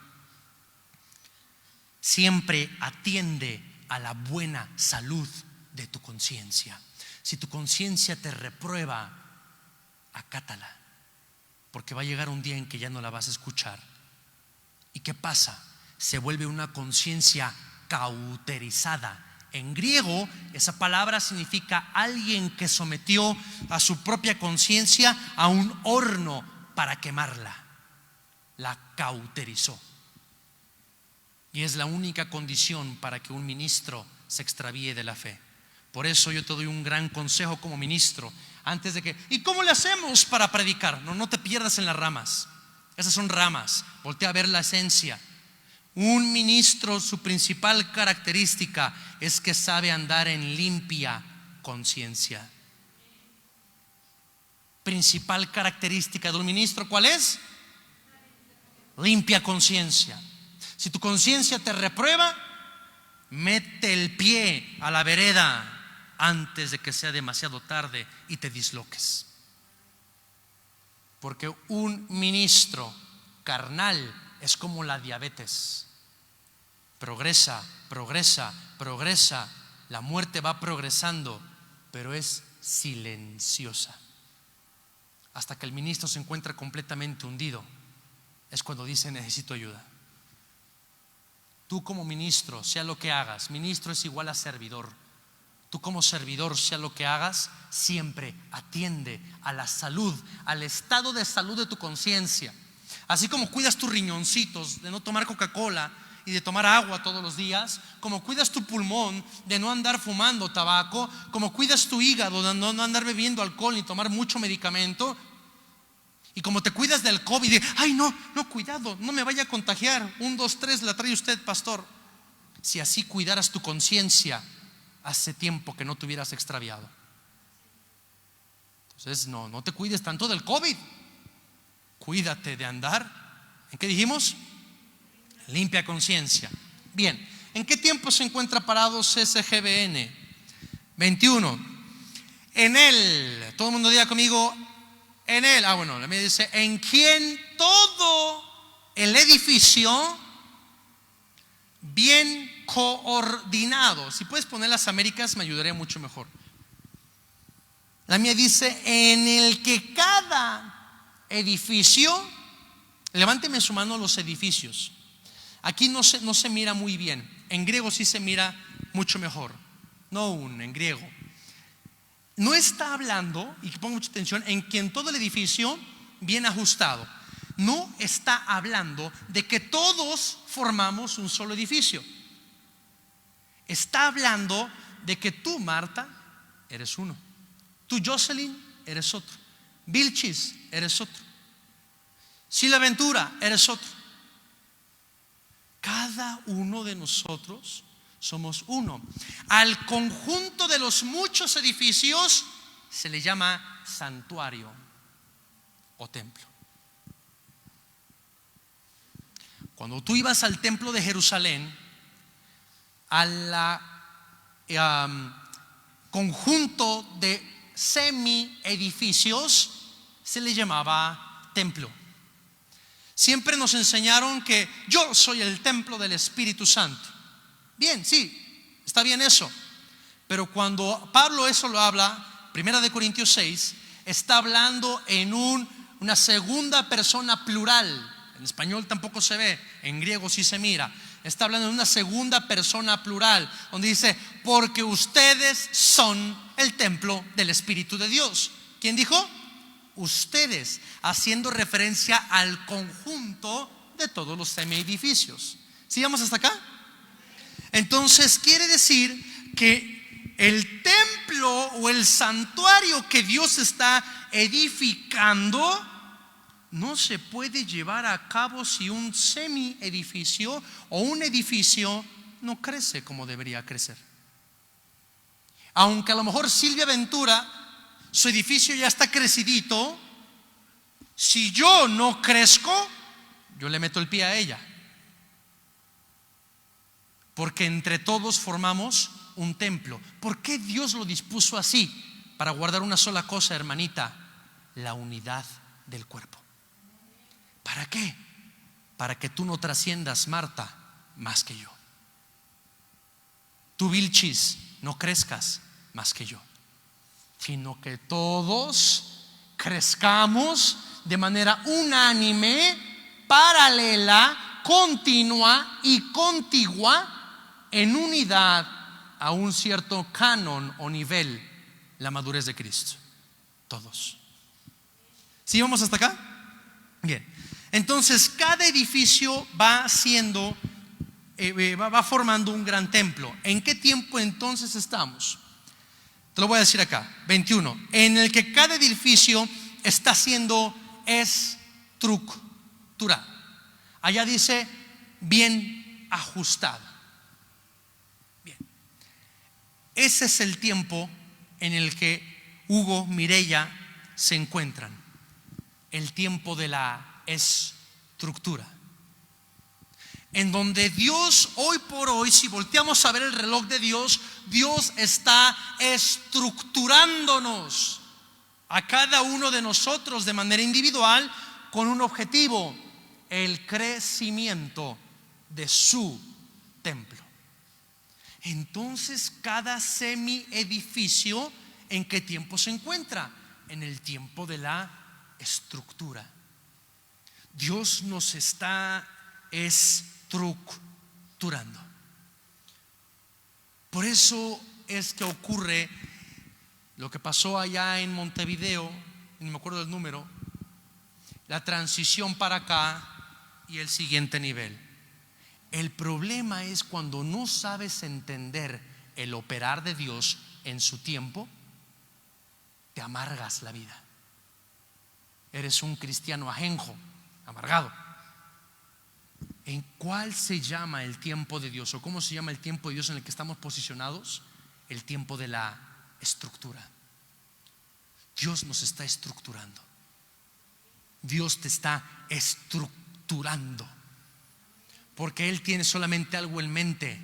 Siempre atiende a la buena salud de tu conciencia. Si tu conciencia te reprueba, acátala, porque va a llegar un día en que ya no la vas a escuchar. ¿Y qué pasa? Se vuelve una conciencia cauterizada. En griego, esa palabra significa alguien que sometió a su propia conciencia a un horno para quemarla. La cauterizó. Y es la única condición para que un ministro se extravíe de la fe. Por eso yo te doy un gran consejo como ministro. Antes de que, ¿y cómo le hacemos para predicar? No te pierdas en las ramas. Esas son ramas. Voltea a ver la esencia. Un ministro, su principal característica es que sabe andar en limpia conciencia. Principal característica de un ministro, ¿cuál es? Limpia conciencia. Si tu conciencia te reprueba, mete el pie a la vereda antes de que sea demasiado tarde y te disloques. Porque un ministro carnal es como la diabetes. Progresa, progresa, progresa. La muerte va progresando, pero es silenciosa. Hasta que el ministro se encuentra completamente hundido, es cuando dice: necesito ayuda. Tú como ministro, sea lo que hagas, ministro es igual a servidor. Tú como servidor, sea lo que hagas, siempre atiende a la salud, al estado de salud de tu conciencia. Así como cuidas tus riñoncitos de no tomar Coca-Cola y de tomar agua todos los días, como cuidas tu pulmón de no andar fumando tabaco, como cuidas tu hígado de no andar bebiendo alcohol ni tomar mucho medicamento, y como te cuidas del COVID, de, ay no, cuidado, no me vaya a contagiar. 1, 2, 3, la trae usted, pastor. Si así cuidaras tu conciencia, hace tiempo que no te hubieras extraviado. Entonces no te cuides tanto del COVID. Cuídate de andar ¿En qué dijimos? Limpia conciencia. Bien, ¿en qué tiempo se encuentra parado CCGBN? 21. En él, todo el mundo diga conmigo, en él. Bueno, la mía dice, en quien todo el edificio bien coordinado. Si puedes poner las Américas me ayudaría mucho mejor. La mía dice, en el que cada edificio, levánteme su mano los edificios. Aquí no se mira muy bien. En griego sí se mira mucho mejor. En griego. No está hablando, y que ponga mucha atención, en quien todo el edificio bien ajustado. No está hablando de que todos formamos un solo edificio. Está hablando de que tú, Marta, eres uno. Tú, Jocelyn, eres otro. Vilchis, eres otro. Silvia Ventura, eres otro. Cada uno de nosotros somos uno. Al conjunto de los muchos edificios se le llama santuario o templo. Cuando tú ibas al templo de Jerusalén, al conjunto de semi edificios se le llamaba templo. Siempre nos enseñaron que yo soy el templo del Espíritu Santo. Bien, sí, está bien eso. Pero cuando Pablo eso lo habla, 1 Corintios 6, está hablando en una segunda persona plural. En español tampoco se ve, en griego sí se mira. Está hablando de una segunda persona plural, donde dice, porque ustedes son el templo del Espíritu de Dios. ¿Quién dijo? Ustedes, haciendo referencia al conjunto de todos los semi-edificios. ¿Sigamos hasta acá? Entonces quiere decir que el templo o el santuario que Dios está edificando no se puede llevar a cabo si un semi-edificio o un edificio no crece como debería crecer. Aunque a lo mejor Silvia Ventura, su edificio ya está crecidito, si yo no crezco, yo le meto el pie a ella. Porque entre todos formamos un templo. ¿Por qué Dios lo dispuso así? Para guardar una sola cosa, hermanita: la unidad del cuerpo. ¿Para qué? Para que tú no trasciendas, Marta, más que yo. Tú, Vilchis, no crezcas más que yo, sino que todos crezcamos de manera unánime, paralela, continua y contigua, en unidad a un cierto canon o nivel, la madurez de Cristo. Todos. ¿Sí vamos hasta acá? Bien. Entonces cada edificio va siendo, va formando un gran templo. ¿En qué tiempo entonces estamos? Te lo voy a decir acá, 21. En el que cada edificio está siendo estructurado. Allá dice bien ajustado. Bien. Ese es el tiempo en el que Hugo, Mireya se encuentran. El tiempo de la estructura, en donde Dios hoy por hoy, si volteamos a ver el reloj de Dios, Dios está estructurándonos a cada uno de nosotros de manera individual con un objetivo: el crecimiento de su templo. Entonces cada semi edificio, ¿en qué tiempo se encuentra? En el tiempo de la estructura. Dios nos está estructurando. Por eso es que ocurre lo que pasó allá en Montevideo, no me acuerdo del número, la transición para acá y el siguiente nivel. El problema es cuando no sabes entender el operar de Dios en su tiempo, te amargas la vida. Eres un cristiano ajenjo, amargado. ¿En cuál se llama el tiempo de Dios? ¿O cómo se llama el tiempo de Dios en el que estamos posicionados? El tiempo de la estructura. Dios nos está estructurando. Dios te está estructurando. estructurando, porque Él tiene solamente algo en mente: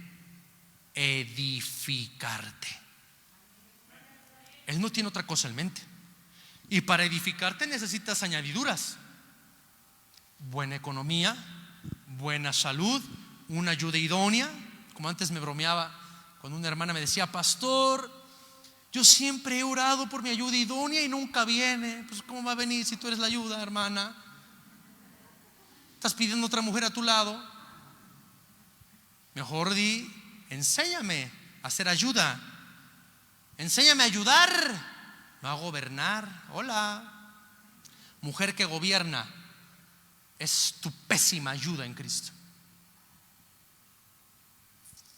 edificarte. Él no tiene otra cosa en mente. Y para edificarte necesitas añadiduras: buena economía, buena salud, una ayuda idónea. Como antes me bromeaba cuando una hermana me decía: pastor, yo siempre he orado por mi ayuda idónea y nunca viene. Pues ¿cómo va a venir si tú eres la ayuda, hermana? Estás pidiendo otra mujer a tu lado. Mejor di: enséñame a hacer ayuda, enséñame a ayudar, no a gobernar. Hola. Mujer que gobierna es tu pésima ayuda en Cristo.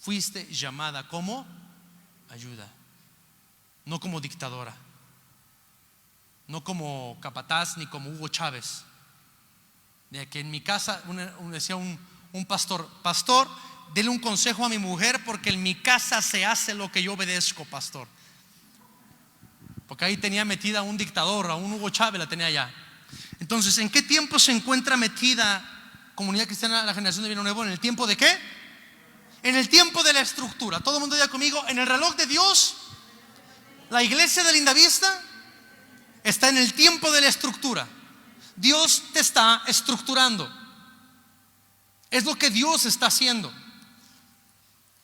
Fuiste llamada como ayuda, no como dictadora, no como capataz, ni como Hugo Chávez. De que en mi casa decía un pastor: pastor, dele un consejo a mi mujer, porque en mi casa se hace lo que yo obedezco, pastor. Porque ahí tenía metida a un dictador, a un Hugo Chávez la tenía allá. Entonces, ¿en qué tiempo se encuentra metida Comunidad Cristiana, la generación de Vino Nuevo? ¿En el tiempo de qué? En el tiempo de la estructura. Todo el mundo diga conmigo: en el reloj de Dios, la iglesia de Lindavista está en el tiempo de la estructura. Dios te está estructurando. Es lo que Dios está haciendo.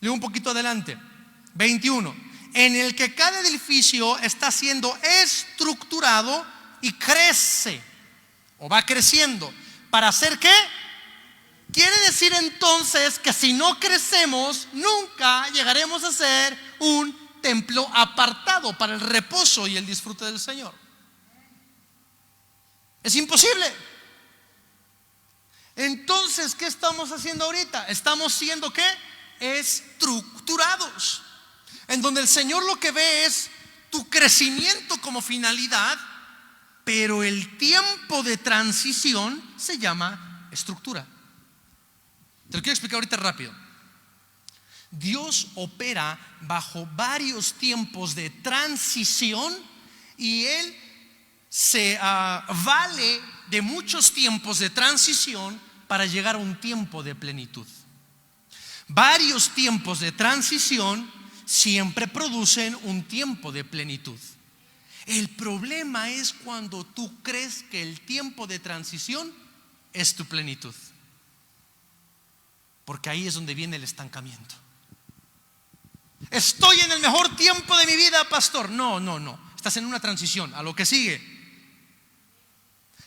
Leo un poquito adelante, 21. En el que cada edificio está siendo estructurado y crece, o va creciendo. ¿Para hacer qué? Quiere decir entonces que si no crecemos, nunca llegaremos a ser un templo apartado para el reposo y el disfrute del Señor. Es imposible. Entonces, ¿qué estamos haciendo ahorita? Estamos siendo ¿qué? Estructurados, en donde el Señor lo que ve es tu crecimiento como finalidad, pero el tiempo de transición se llama estructura. Te lo quiero explicar ahorita rápido. Dios opera bajo varios tiempos de transición, y Él se vale de muchos tiempos de transición para llegar a un tiempo de plenitud. Varios tiempos de transición siempre producen un tiempo de plenitud. El problema es cuando tú crees que el tiempo de transición es tu plenitud, porque ahí es donde viene el estancamiento. Estoy en el mejor tiempo de mi vida, pastor. No, estás en una transición a lo que sigue.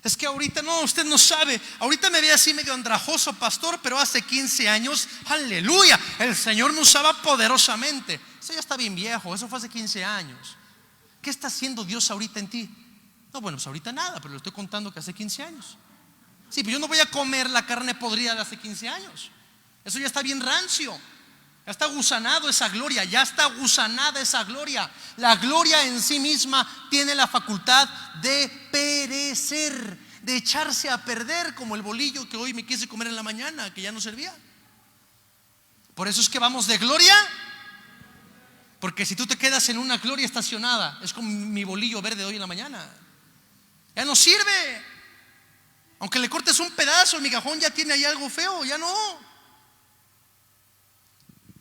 Es que ahorita no, usted no sabe. Ahorita me ve así medio andrajoso, pastor, pero hace 15 años, aleluya, el Señor me usaba poderosamente. Eso ya está bien viejo, eso fue hace 15 años. ¿Qué está haciendo Dios ahorita en ti? No, bueno, pues ahorita nada, pero le estoy contando que hace 15 años. Sí, pero yo no voy a comer la carne podrida de hace 15 años. Eso ya está bien rancio. Ya está gusanado esa gloria, ya está gusanada esa gloria. La gloria en sí misma tiene la facultad de perecer, de echarse a perder, como el bolillo que hoy me quise comer en la mañana, que ya no servía. Por eso es que vamos de gloria, porque si tú te quedas en una gloria estacionada, es como mi bolillo verde de hoy en la mañana, ya no sirve. Aunque le cortes un pedazo, el migajón ya tiene ahí algo feo, ya no.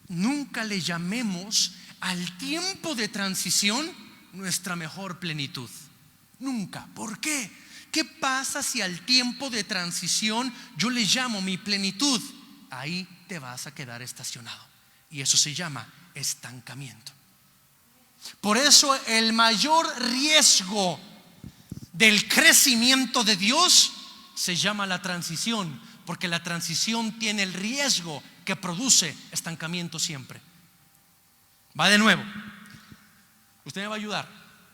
Nunca le llamemos al tiempo de transición nuestra mejor plenitud. Nunca. ¿Por qué? ¿Qué pasa si al tiempo de transición yo le llamo mi plenitud? Ahí te vas a quedar estacionado, y eso se llama estancamiento. Por eso el mayor riesgo del crecimiento de Dios se llama la transición, porque la transición tiene el riesgo que produce estancamiento siempre. Va de nuevo. Usted me va a ayudar.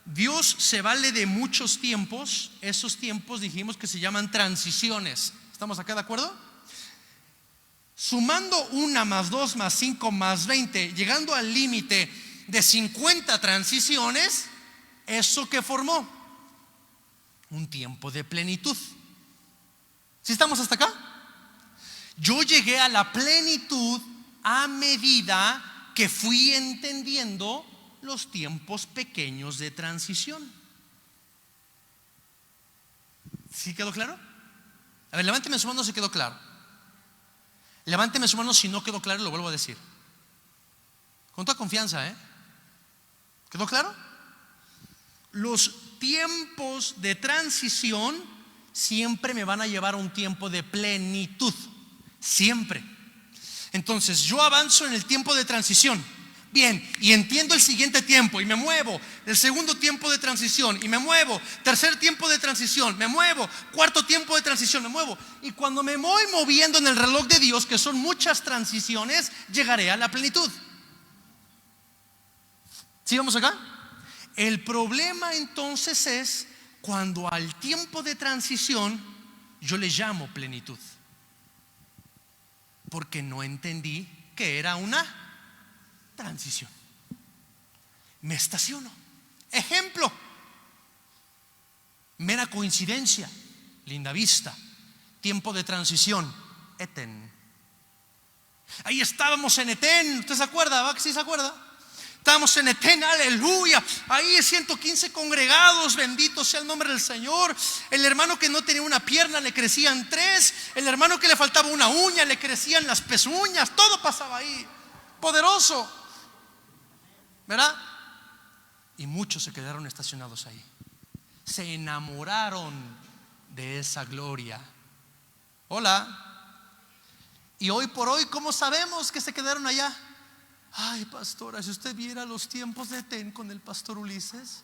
Dios se vale de muchos tiempos. Esos tiempos dijimos que se llaman transiciones. ¿Estamos acá de acuerdo? Sumando 1 más 2 más 5 más 20, llegando al límite de 50 transiciones, ¿eso qué formó? Un tiempo de plenitud. ¿Sí estamos hasta acá? Yo llegué a la plenitud a medida que fui entendiendo los tiempos pequeños de transición. ¿Sí quedó claro? A ver, levánteme su mano si quedó claro. Levánteme su mano si no quedó claro, lo vuelvo a decir. Con toda confianza, ¿eh? ¿Quedó claro? Los tiempos de transición siempre me van a llevar a un tiempo de plenitud. Siempre. Entonces yo avanzo en el tiempo de transición. Bien, y entiendo el siguiente tiempo y me muevo. El segundo tiempo de transición y me muevo. Tercer tiempo de transición, me muevo. Cuarto tiempo de transición, me muevo. Y cuando me voy moviendo en el reloj de Dios, que son muchas transiciones, llegaré a la plenitud. ¿Sí vamos acá? El problema entonces es cuando al tiempo de transición yo le llamo plenitud, porque no entendí que era una transición. Me estaciono. Ejemplo, mera coincidencia, Linda Vista, tiempo de transición, Eten. Ahí estábamos en Eten. ¿Usted se acuerda? ¿Va que sí se acuerda? Estábamos en Eten, aleluya. Ahí 115 congregados, bendito sea el nombre del Señor. El hermano que no tenía una pierna le crecían 3. El hermano que le faltaba una uña le crecían las pezuñas. Todo pasaba ahí. Poderoso, ¿verdad? Y muchos se quedaron estacionados ahí. Se enamoraron de esa gloria. Hola. Y hoy por hoy, ¿cómo sabemos que se quedaron allá? Ay, pastora, si usted viera los tiempos de Eten con el pastor Ulises.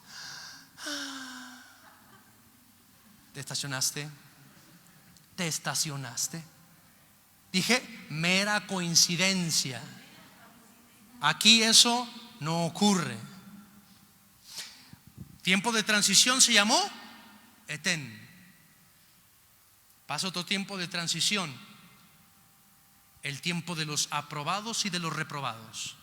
¿Te estacionaste? ¿Te estacionaste? Dije, mera coincidencia. Aquí eso no ocurre. Tiempo de transición se llamó Eten. Pasa otro tiempo de transición, el tiempo de los aprobados y de los reprobados.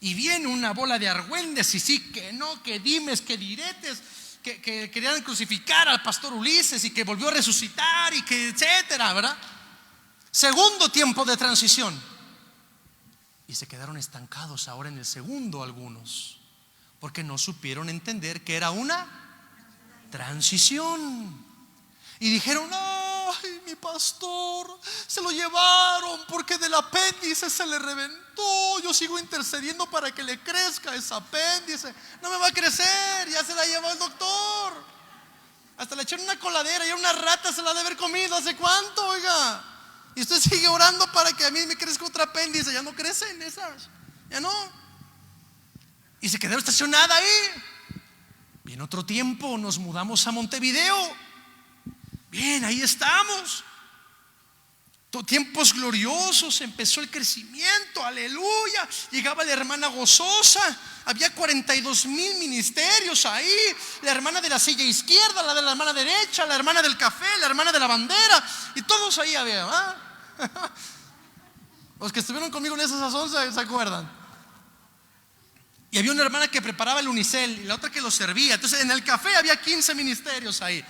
Y viene una bola de argüendes y sí, que no, que dimes, que diretes, que querían crucificar al pastor Ulises y que volvió a resucitar y que etcétera, ¿verdad? Segundo tiempo de transición. Y se quedaron estancados ahora en el segundo algunos, porque no supieron entender que era una transición. Y dijeron, ay, mi pastor se lo llevaron porque del apéndice se le reventó. Yo sigo intercediendo para que le crezca ese apéndice. No me va a crecer, ya se la llevó el doctor. Hasta le echaron una coladera y una rata se la ha de haber comido. ¿Hace cuánto, oiga? Y usted sigue orando para que a mí me crezca otro apéndice. Ya no crecen esas, ya no. Y se quedaron estacionada ahí. Bien, otro tiempo nos mudamos a Montevideo. Bien, ahí estamos. Tiempos gloriosos, empezó el crecimiento, aleluya. Llegaba la hermana gozosa. Había 42,000 ministerios ahí. La hermana de la silla izquierda, la de la hermana derecha, la hermana del café, la hermana de la bandera. Y todos ahí había, ¿ah? Los que estuvieron conmigo en esa sazón se acuerdan. Y había una hermana que preparaba el unicel y la otra que lo servía. Entonces en el café había 15 ministerios ahí.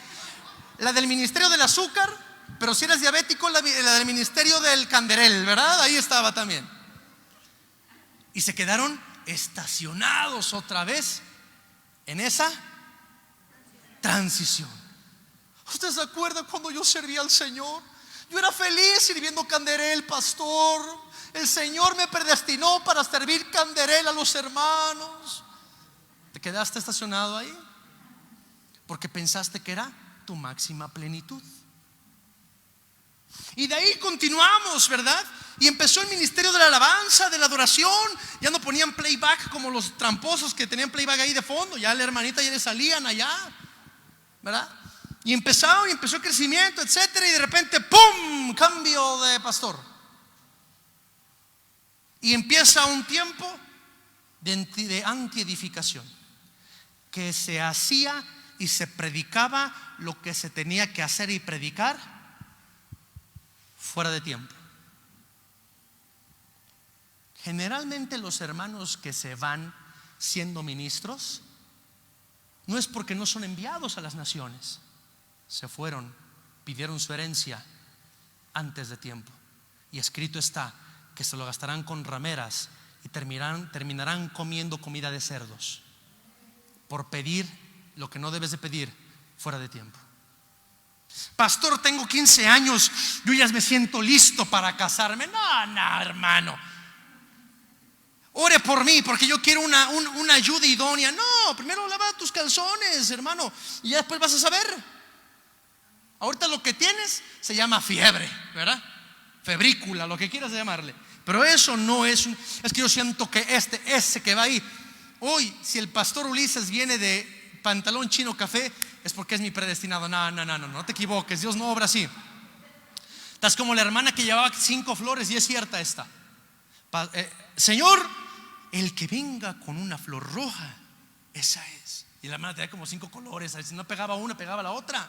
La del ministerio del azúcar, pero si eres diabético, la del ministerio del canderel, ¿verdad? Ahí estaba también. Y se quedaron estacionados otra vez en esa transición. ¿Usted se acuerda cuando yo servía al Señor? Yo era feliz sirviendo canderel, pastor. El Señor me predestinó para servir canderel a los hermanos. ¿Te quedaste estacionado ahí? Porque pensaste que era tu máxima plenitud. Y de ahí continuamos, ¿verdad? Y empezó el ministerio de la alabanza, de la adoración. Ya no ponían playback como los tramposos que tenían playback ahí de fondo. Ya la hermanita ya le salían allá, ¿verdad? Y empezó el crecimiento, etcétera. Y de repente, ¡pum!, cambio de pastor. Y empieza un tiempo de antiedificación, que se hacía y se predicaba lo que se tenía que hacer y predicar fuera de tiempo. Generalmente los hermanos que se van siendo ministros no es porque no son enviados a las naciones. Se fueron, pidieron su herencia antes de tiempo. Y escrito está que se lo gastarán con rameras y terminarán comiendo comida de cerdos por pedir lo que no debes de pedir fuera de tiempo. Pastor, tengo 15 años, yo ya me siento listo para casarme. No, no, hermano. Ore por mí porque yo quiero una ayuda idónea. No, primero lava tus calzones, hermano, y ya después vas a saber. Ahorita lo que tienes se llama fiebre, ¿verdad? Febrícula, lo que quieras llamarle. Pero eso no es es que yo siento que ese que va ahí. Hoy, si el pastor Ulises viene de pantalón chino café, es porque es mi predestinado. No te equivoques, Dios no obra así. Estás como la hermana que llevaba 5 flores, y es cierta esta. Señor, el que venga con una flor roja, esa es. Y la hermana tenía como 5 colores. Si no pegaba una, pegaba la otra.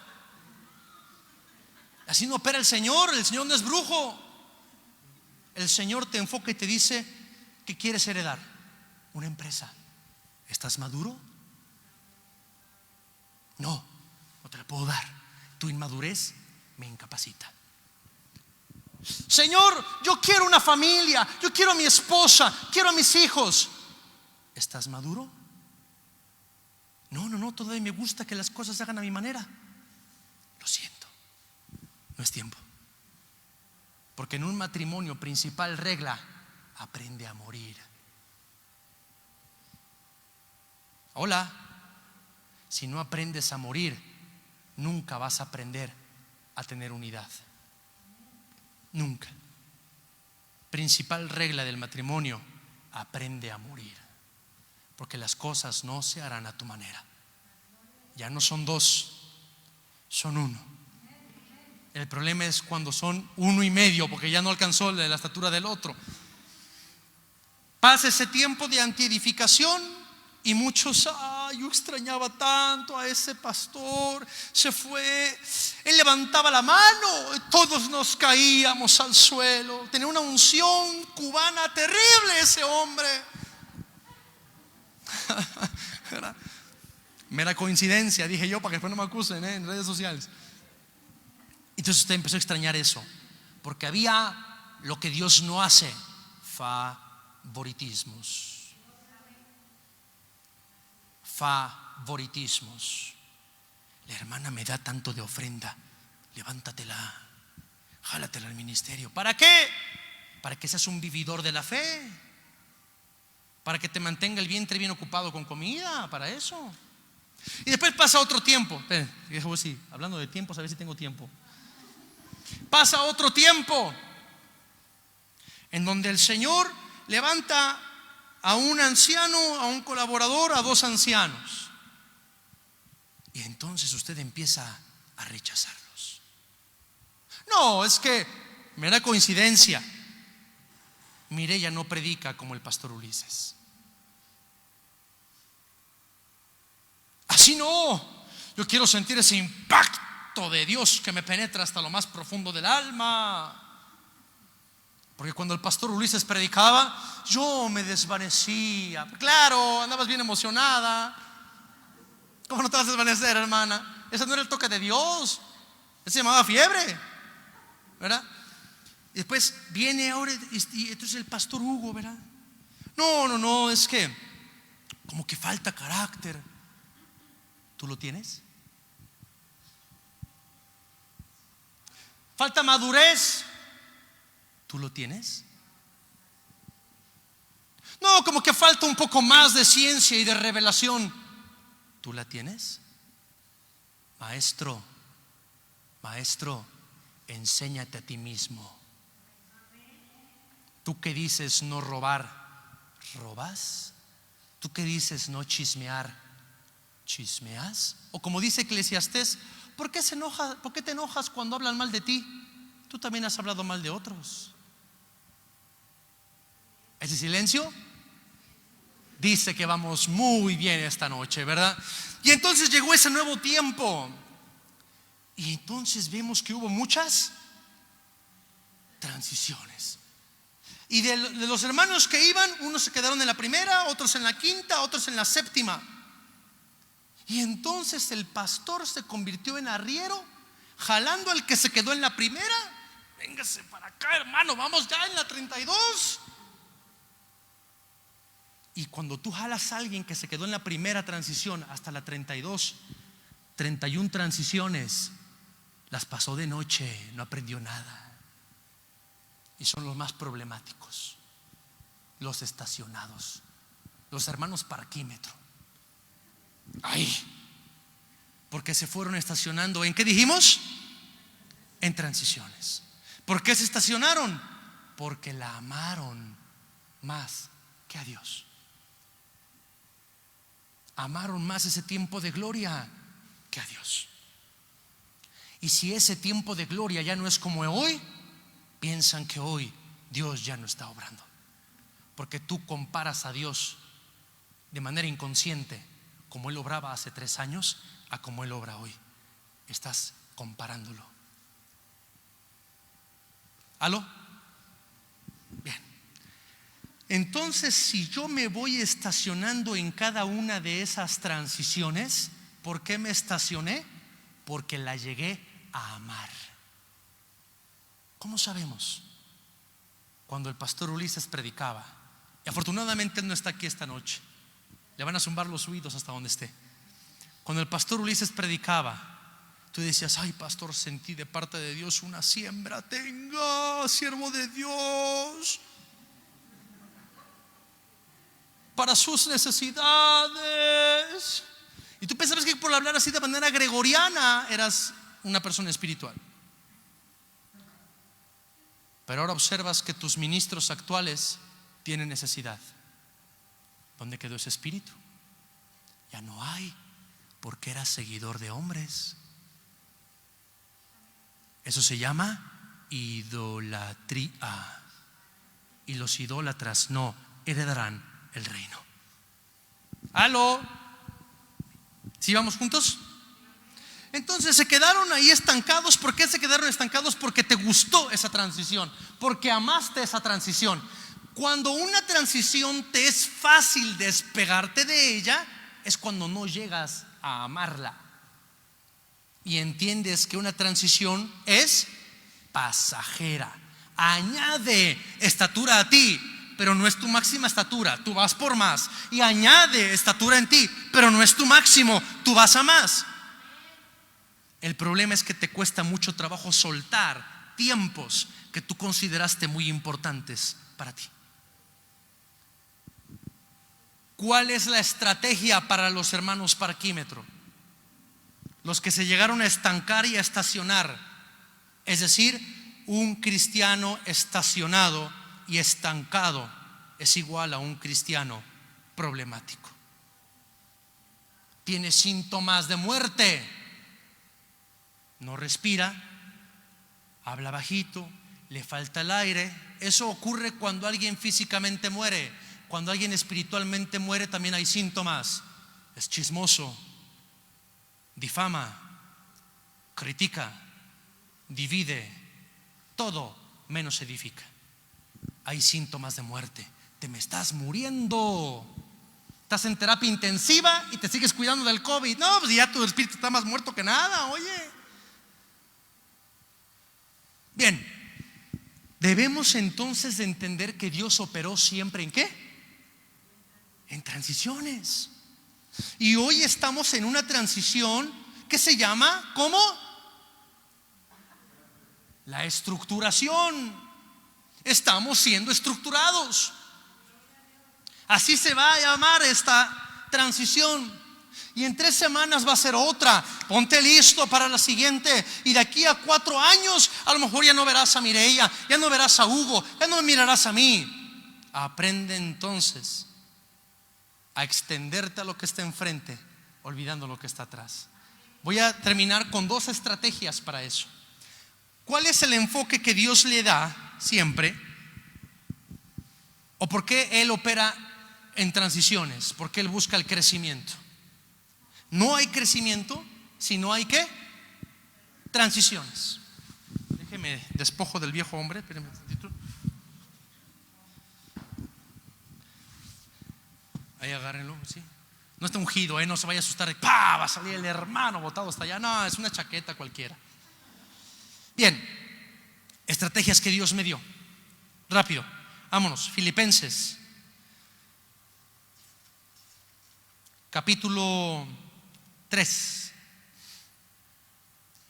Así no opera el Señor no es brujo. El Señor te enfoca y te dice: ¿qué quieres heredar? Una empresa. ¿Estás maduro? No te la puedo dar. Tu inmadurez me incapacita. Señor, yo quiero una familia, yo quiero a mi esposa, quiero a mis hijos. ¿Estás maduro? No, todavía me gusta que las cosas se hagan a mi manera. Lo siento, no es tiempo. Porque en un matrimonio, principal regla: aprende a morir. Hola. Si no aprendes a morir, nunca vas a aprender a tener unidad. Nunca. Principal regla del matrimonio: aprende a morir. Porque las cosas no se harán a tu manera. Ya no son 2, son 1. El problema es cuando son 1.5, porque ya no alcanzó la estatura del otro. Pasa ese tiempo de antiedificación y muchos: yo extrañaba tanto a ese pastor, se fue, él levantaba la mano y todos nos caíamos al suelo. Tenía una unción cubana terrible ese hombre. Mera coincidencia, dije yo, para que después no me acusen en redes sociales. Entonces usted empezó a extrañar eso, porque había lo que Dios no hace: favoritismos. La hermana me da tanto de ofrenda, levántatela, jálatela al ministerio. ¿Para qué? Para que seas un vividor de la fe, para que te mantenga el vientre bien ocupado con comida, para eso. Y después pasa otro tiempo. Hablando de tiempos, a ver si tengo tiempo. Pasa otro tiempo en donde el Señor levanta a un anciano, a un colaborador, a 2 ancianos. Y entonces usted empieza a rechazarlos. No, es que mera coincidencia. Mireya no predica como el pastor Ulises. Así no. Yo quiero sentir ese impacto de Dios que me penetra hasta lo más profundo del alma. Porque cuando el pastor Ulises predicaba, yo me desvanecía. Claro, andabas bien emocionada. ¿Cómo no te vas a desvanecer, hermana? Ese no era el toque de Dios. Ese se llamaba fiebre, ¿verdad? Y después viene ahora y entonces el pastor Hugo, ¿verdad? No, es que como que falta carácter. ¿Tú lo tienes? Falta madurez. ¿Tú lo tienes? No, como que falta un poco más de ciencia y de revelación. ¿Tú la tienes? Maestro, enséñate a ti mismo. Tú que dices no robar, ¿robas? Tú que dices no chismear, ¿chismeas? O como dice Eclesiastés, ¿por qué te enojas cuando hablan mal de ti? Tú también has hablado mal de otros. Ese silencio dice que vamos muy bien esta noche, ¿verdad? Y entonces llegó ese nuevo tiempo. Y entonces vemos que hubo muchas transiciones. Y de los hermanos que iban, unos se quedaron en la primera, otros en la quinta, otros en la séptima. Y entonces el pastor se convirtió en arriero, jalando al que se quedó en la primera. Véngase para acá, hermano, vamos ya en la 32. Y cuando tú jalas a alguien que se quedó en la primera transición hasta la 32, 31 transiciones, las pasó de noche, no aprendió nada. Y son los más problemáticos, los estacionados, los hermanos parquímetro. Ay, porque se fueron estacionando. ¿En qué dijimos? En transiciones. ¿Por qué se estacionaron? Porque la amaron más que a Dios. Amaron más ese tiempo de gloria que a Dios. Y si ese tiempo de gloria ya no es como hoy, piensan que hoy Dios ya no está obrando. Porque tú comparas a Dios de manera inconsciente, como Él obraba hace 3 años, a como Él obra hoy. Estás comparándolo. ¿Aló? Bien. Entonces, si yo me voy estacionando en cada una de esas transiciones, ¿por qué me estacioné? Porque la llegué a amar. ¿Cómo sabemos? Cuando el pastor Ulises predicaba, y afortunadamente él no está aquí esta noche, le van a zumbar los oídos hasta donde esté. Cuando el pastor Ulises predicaba, tú decías: ay, pastor, sentí de parte de Dios una siembra. Tenga, siervo de Dios, para sus necesidades. Y tú pensabas que por hablar así de manera gregoriana eras una persona espiritual. Pero ahora observas que tus ministros actuales tienen necesidad. ¿Dónde quedó ese espíritu? Ya no hay, porque eras seguidor de hombres. Eso se llama idolatría. Y los idólatras no heredarán el reino. ¿Aló? ¿Sí vamos juntos? Entonces se quedaron ahí estancados. ¿Por qué se quedaron estancados? Porque te gustó esa transición, porque amaste esa transición. Cuando una transición te es fácil despegarte de ella, es cuando no llegas a amarla. Y entiendes que una transición es pasajera. Añade estatura a ti, pero no es tu máxima estatura, tú vas por más. Y añade estatura en ti, pero no es tu máximo, tú vas a más. El problema es que te cuesta mucho trabajo soltar tiempos que tú consideraste muy importantes para ti. ¿Cuál es la estrategia para los hermanos parquímetro? Los que se llegaron a estancar y a estacionar. Es decir, un cristiano estacionado y estancado es igual a un cristiano problemático. Tiene síntomas de muerte. No respira, habla bajito, le falta el aire. Eso ocurre cuando alguien físicamente muere. Cuando alguien espiritualmente muere también hay síntomas. Es chismoso, difama, critica, divide, todo menos edifica. Hay síntomas de muerte. Te me estás muriendo. Estás en terapia intensiva y te sigues cuidando del COVID. No, pues ya tu espíritu está más muerto que nada, oye. Bien, debemos entonces de entender que Dios operó siempre ¿en qué? En transiciones. Y hoy estamos en una transición que se llama ¿cómo? La estructuración. Estamos siendo estructurados. Así se va a llamar esta transición. Y en 3 semanas va a ser otra. Ponte listo para la siguiente. Y de aquí a 4 años a lo mejor ya no verás a Mireia, ya no verás a Hugo, ya no me mirarás a mí. Aprende entonces a extenderte a lo que está enfrente, olvidando lo que está atrás. Voy a terminar con 2 estrategias para eso. ¿Cuál es el enfoque que Dios le da siempre? ¿O por qué Él opera en transiciones? Porque Él busca el crecimiento. No hay crecimiento si no hay ¿qué? Transiciones. Déjeme despojo del viejo hombre. Espérenme un tantito. Ahí agárrenlo, ¿sí? No está ungido, no se vaya a asustar. ¡Pah! Va a salir el hermano botado hasta allá. No, es una chaqueta cualquiera. Bien, estrategias que Dios me dio. Rápido, vámonos. Filipenses capítulo 3,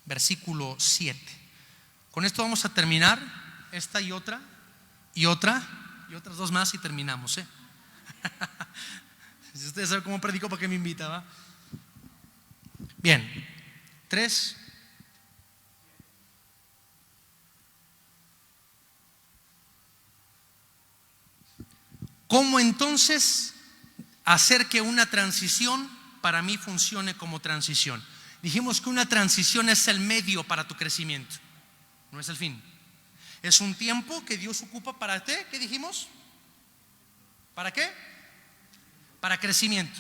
versículo 7. Con esto vamos a terminar, esta y otra, y otras dos más y terminamos, Si ustedes saben cómo predico, ¿para qué me invita, va? Bien, 3. ¿Cómo entonces hacer que una transición para mí funcione como transición? Dijimos que una transición es el medio para tu crecimiento, no es el fin. Es un tiempo que Dios ocupa para ti. ¿Qué dijimos? ¿Para qué? Para crecimiento.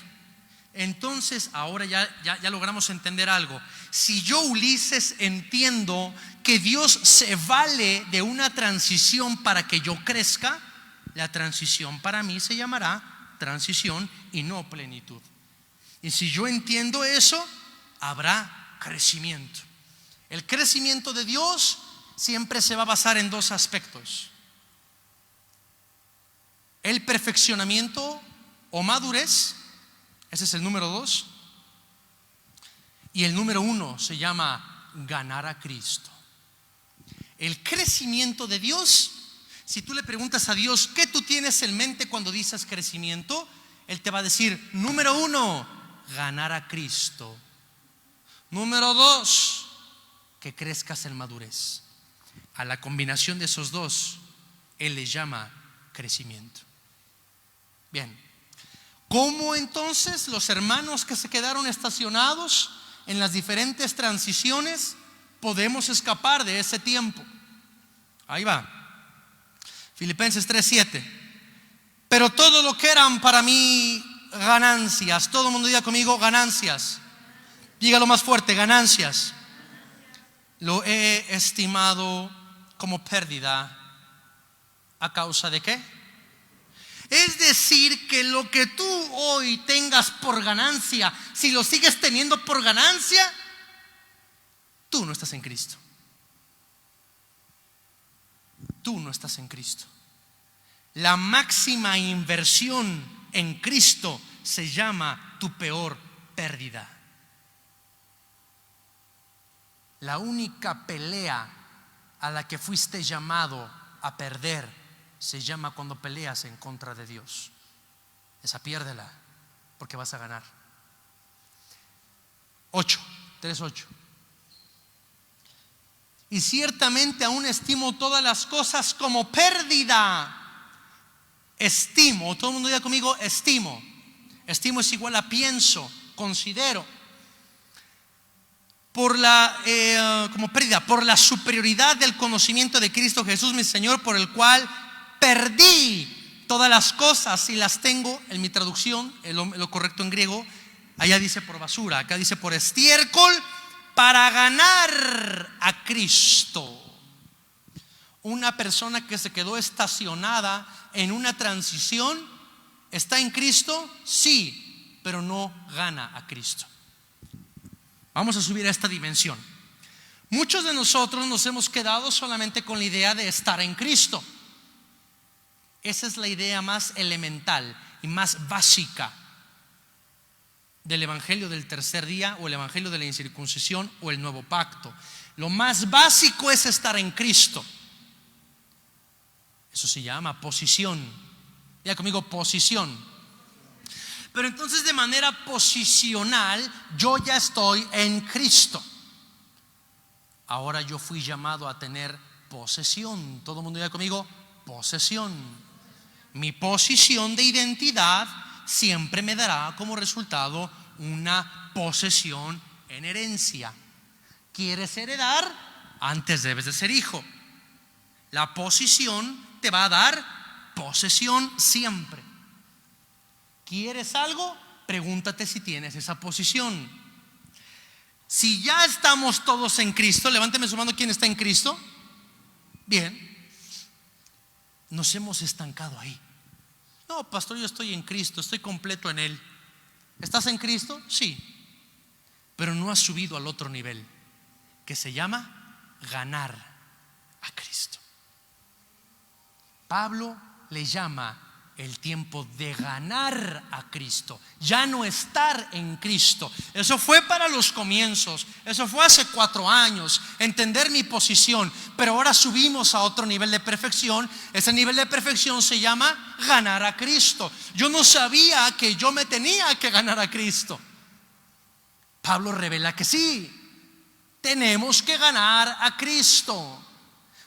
Entonces ahora ya logramos entender algo. Si yo, Ulises, entiendo que Dios se vale de una transición para que yo crezca, la transición para mí se llamará transición y no plenitud. Y si yo entiendo eso, habrá crecimiento. El crecimiento de Dios siempre se va a basar en dos aspectos: el perfeccionamiento o madurez, ese es el número 2, y el número 1 se llama ganar a Cristo. El crecimiento de Dios, si tú le preguntas a Dios ¿qué tú tienes en mente cuando dices crecimiento?, Él te va a decir: número 1, ganar a Cristo. Número 2, que crezcas en madurez. A la combinación de esos dos Él le llama crecimiento. Bien, ¿cómo entonces los hermanos que se quedaron estacionados en las diferentes transiciones podemos escapar de ese tiempo? Ahí va, Filipenses 3:7. Pero todo lo que eran para mí ganancias, todo el mundo diga conmigo ganancias, dígalo más fuerte, ganancias, lo he estimado como pérdida. ¿A causa de qué? Es decir, que lo que tú hoy tengas por ganancia, si lo sigues teniendo por ganancia, tú no estás en Cristo. Tú no estás en Cristo. La máxima inversión en Cristo se llama tu peor pérdida. La única pelea a la que fuiste llamado a perder se llama cuando peleas en contra de Dios. Esa piérdela, porque vas a ganar. 3:8. Y ciertamente aún estimo todas las cosas como pérdida. Estimo, todo el mundo diga conmigo, estimo. Estimo es igual a pienso, considero. Como pérdida, por la superioridad del conocimiento de Cristo Jesús mi Señor, por el cual perdí todas las cosas y las tengo, en mi traducción, lo correcto en griego, allá dice por basura, acá dice por estiércol, para ganar a Cristo. Una persona que se quedó estacionada en una transición, ¿está en Cristo? Sí, pero no gana a Cristo. Vamos a subir a esta dimensión. Muchos de nosotros nos hemos quedado solamente con la idea de estar en Cristo. Esa es la idea más elemental y más básica del evangelio del tercer día, o el evangelio de la incircuncisión, o el nuevo pacto. Lo más básico es estar en Cristo. Eso se llama posición. Diga conmigo, posición. Pero entonces, de manera posicional, yo ya estoy en Cristo. Ahora yo fui llamado a tener posesión. Todo el mundo diga conmigo, posesión. Mi posición de identidad siempre me dará como resultado una posesión en herencia. ¿Quieres heredar? Antes debes de ser hijo. La posición te va a dar posesión siempre. ¿Quieres algo? Pregúntate si tienes esa posición. Si ya estamos todos en Cristo, levánteme su mano, ¿quién está en Cristo? Bien, nos hemos estancado ahí. No, pastor, yo estoy en Cristo, estoy completo en Él. ¿Estás en Cristo? Sí, pero no has subido al otro nivel, que se llama ganar a Cristo. Pablo le llama el tiempo de ganar a Cristo, ya no estar en Cristo. Eso fue para los comienzos, eso fue hace 4 años, entender mi posición. Pero ahora subimos a otro nivel de perfección. Ese nivel de perfección se llama ganar a Cristo. Yo no sabía que yo me tenía que ganar a Cristo. Pablo revela que sí, tenemos que ganar a Cristo,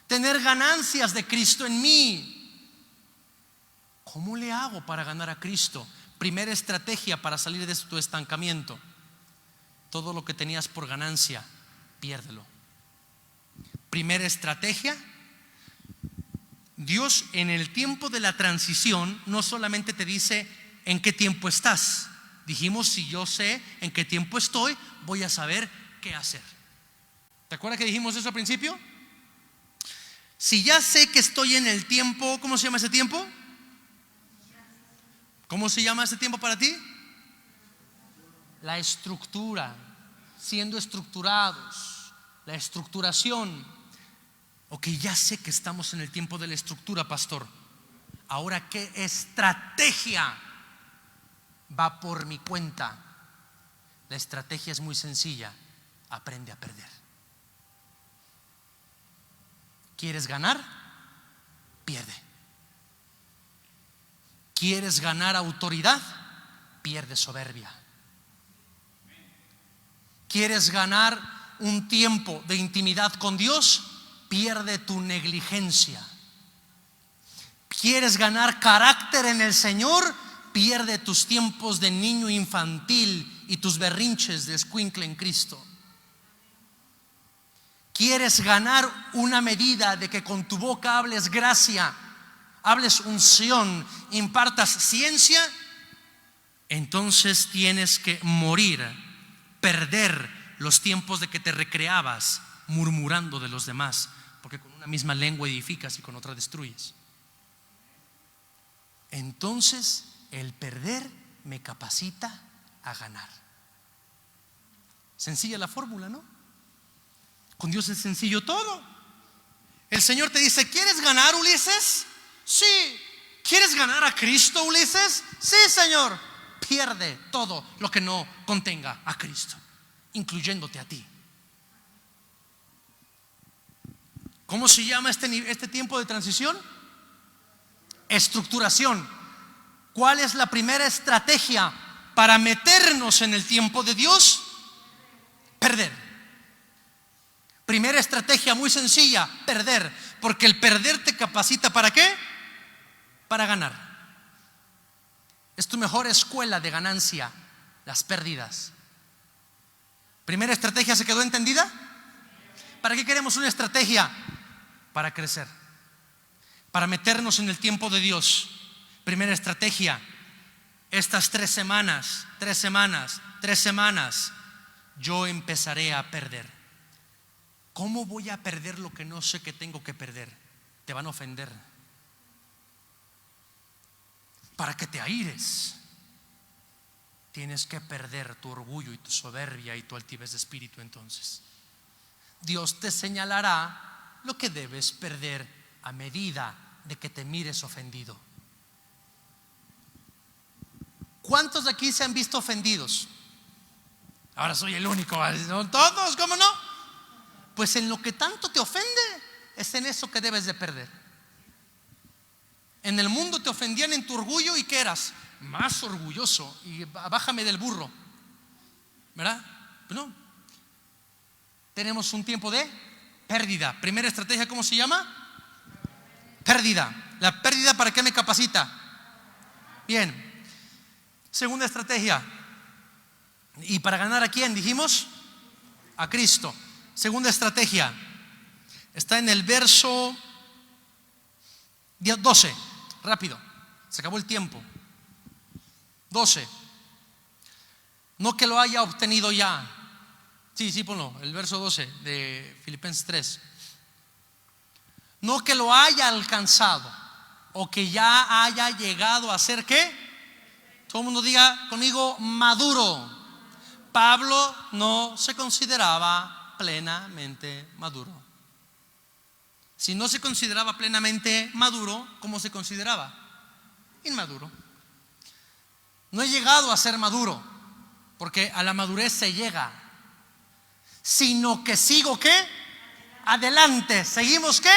tener ganancias de Cristo en mí. ¿Cómo le hago para ganar a Cristo? Primera estrategia para salir de tu estancamiento: todo lo que tenías por ganancia, piérdelo. Primera estrategia: Dios en el tiempo de la transición no solamente te dice en qué tiempo estás. Dijimos, si yo sé en qué tiempo estoy, voy a saber qué hacer. ¿Te acuerdas que dijimos eso al principio? Si ya sé que estoy en el tiempo, ¿cómo se llama ese tiempo? ¿Cómo se llama ese tiempo para ti? La estructura, siendo estructurados, la estructuración. Ok, ya sé que estamos en el tiempo de la estructura, pastor. Ahora, ¿qué estrategia va por mi cuenta? La estrategia es muy sencilla: aprende a perder. ¿Quieres ganar? Pierde. ¿Quieres ganar autoridad? Pierde soberbia. ¿Quieres ganar un tiempo de intimidad con Dios? Pierde tu negligencia. ¿Quieres ganar carácter en el Señor? Pierde tus tiempos de niño infantil y tus berrinches de escuincle en Cristo. ¿Quieres ganar una medida de que con tu boca hables gracia, hables unción, impartas ciencia? Entonces tienes que morir, perder los tiempos de que te recreabas murmurando de los demás, porque con una misma lengua edificas y con otra destruyes. Entonces el perder me capacita a ganar. Sencilla la fórmula, ¿no? Con Dios es sencillo todo. El Señor te dice: ¿quieres ganar, Ulises? Sí. ¿Quieres ganar a Cristo, Ulises? Sí, Señor. Pierde todo lo que no contenga a Cristo, incluyéndote a ti. ¿Cómo se llama este tiempo de transición? Estructuración. ¿Cuál es la primera estrategia para meternos en el tiempo de Dios? Perder. Primera estrategia muy sencilla: perder. Porque el perder te capacita ¿para qué? Para ganar. Es tu mejor escuela de ganancia, las pérdidas. Primera estrategia, ¿se quedó entendida? ¿Para qué queremos una estrategia? Para crecer, para meternos en el tiempo de Dios. Primera estrategia: estas 3 semanas, yo empezaré a perder. ¿Cómo voy a perder lo que no sé que tengo que perder? Te van a ofender, para que te aires. Tienes que perder tu orgullo y tu soberbia y tu altivez de espíritu. Entonces Dios te señalará lo que debes perder a medida de que te mires ofendido. ¿Cuántos de aquí se han visto ofendidos? Ahora soy el único. ¿No? Todos, ¿cómo no? Pues en lo que tanto te ofende, es en eso que debes de perder. En el mundo te ofendían en tu orgullo, y ¿qué eras? Más orgulloso, y bájame del burro, ¿verdad? No. Tenemos un tiempo de pérdida. Primera estrategia, ¿cómo se llama? Pérdida. ¿La pérdida para qué me capacita? Bien. Segunda estrategia. ¿Y para ganar a quién? Dijimos a Cristo. Segunda estrategia está en el verso 12. Rápido, se acabó el tiempo. 12. No que lo haya obtenido ya. Sí, ponlo, el verso 12 de Filipenses 3. No que lo haya alcanzado, o que ya haya llegado a ser ¿qué? Todo el mundo diga conmigo: maduro. Pablo no se consideraba plenamente maduro. Si no se consideraba plenamente maduro, ¿cómo se consideraba? inmaduro. No he llegado a ser maduro, porque a la madurez se llega, sino que sigo ¿qué? Adelante. ¿Seguimos qué?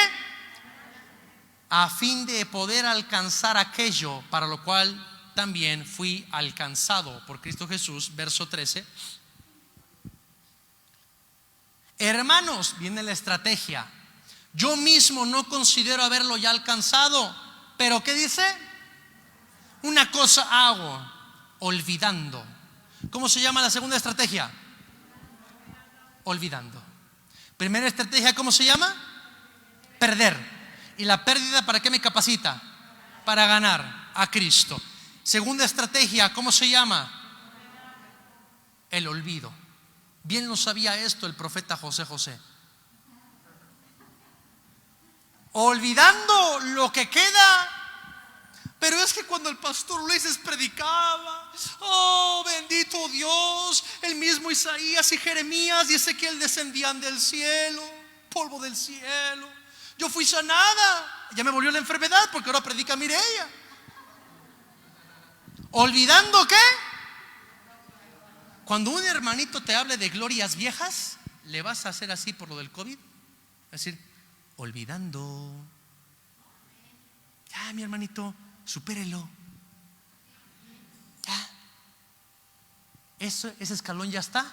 A fin de poder alcanzar aquello para lo cual también fui alcanzado por Cristo Jesús. Verso 13. Hermanos, viene la estrategia. Yo mismo no considero haberlo ya alcanzado, pero ¿qué dice? Una cosa hago, olvidando. ¿Cómo se llama la segunda estrategia? Olvidando. Primera estrategia, ¿cómo se llama? Perder. ¿Y la pérdida para qué me capacita? Para ganar a Cristo. Segunda estrategia, ¿cómo se llama? El olvido. Bien lo sabía esto el profeta José. Olvidando lo que queda. Pero es que cuando el pastor Ulises predicaba, oh bendito Dios, el mismo Isaías y Jeremías y Ezequiel descendían del cielo, polvo del cielo. Yo fui sanada, ya me volvió la enfermedad porque ahora predica Mireia. ¿Olvidando qué? Cuando un hermanito te hable de glorias viejas, le vas a hacer así por lo del COVID, es decir, olvidando. Ya, mi hermanito, supérelo. Ya. Ese escalón ya está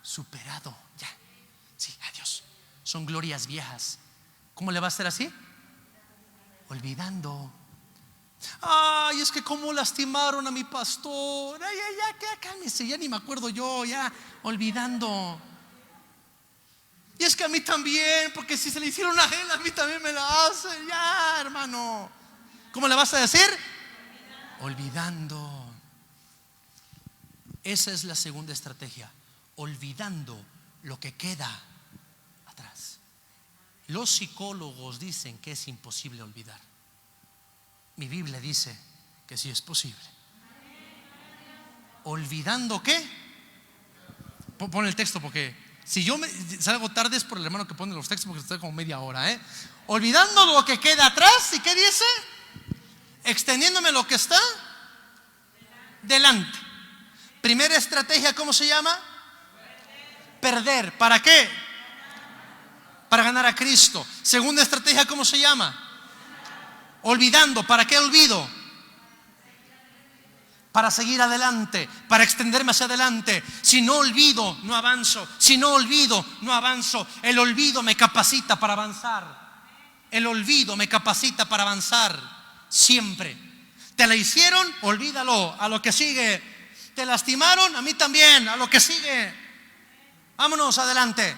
superado. Ya. Sí, adiós. Son glorias viejas. ¿Cómo le va a hacer así? Olvidando. Ay, es que cómo lastimaron a mi pastor. Ay, ya, cálmese, ya ni me acuerdo yo, ya, olvidando. Y es que a mí también, porque si se le hicieron a él, a mí también me la hacen. Ya, hermano. ¿Cómo le vas a decir? Olvidando. Esa es la segunda estrategia. Olvidando lo que queda atrás. Los psicólogos dicen que es imposible olvidar. Mi Biblia dice que sí es posible. ¿Olvidando qué? Pon el texto, porque si yo salgo tarde es por el hermano que pone los textos, porque estoy como media hora. Olvidando lo que queda atrás. ¿Y qué dice? Extendiéndome lo que está delante. Primera estrategia, ¿cómo se llama? Perder. ¿Para qué? Para ganar a Cristo. Segunda estrategia, ¿cómo se llama? Olvidando. ¿Para qué olvido? Para seguir adelante, para extenderme hacia adelante. Si no olvido, no avanzo. Si no olvido, no avanzo. El olvido me capacita para avanzar. El olvido me capacita para avanzar siempre. ¿Te la hicieron? Olvídalo, a lo que sigue. ¿Te lastimaron? A mí también, a lo que sigue. Vámonos adelante,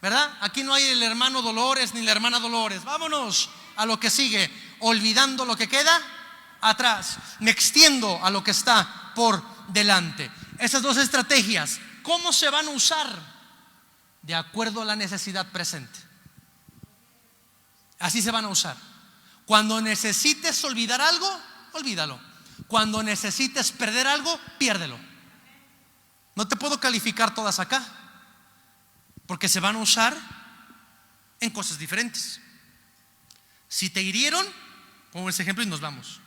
¿verdad? Aquí no hay el hermano Dolores ni la hermana Dolores. Vámonos a lo que sigue. Olvidando lo que queda atrás, me extiendo a lo que está por delante. Esas dos estrategias, ¿cómo se van a usar? De acuerdo a la necesidad presente. Así se van a usar. Cuando necesites olvidar algo, olvídalo. Cuando necesites perder algo, piérdelo. No te puedo calificar todas acá, porque se van a usar en cosas diferentes. Si te hirieron, pongo ese ejemplo y nos vamos,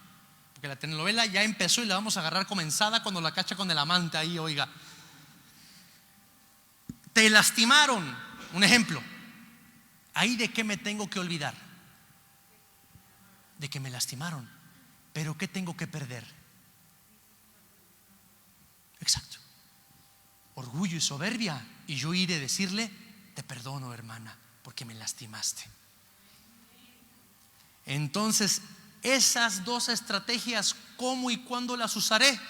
porque la telenovela ya empezó y la vamos a agarrar comenzada cuando la cacha con el amante ahí, oiga. Te lastimaron, un ejemplo. ¿Ahí de qué me tengo que olvidar? De que me lastimaron. Pero ¿qué tengo que perder? Exacto. Orgullo y soberbia. Y yo iré a decirle: te perdono, hermana, porque me lastimaste. Entonces, esas dos estrategias, ¿cómo y cuándo las usaré?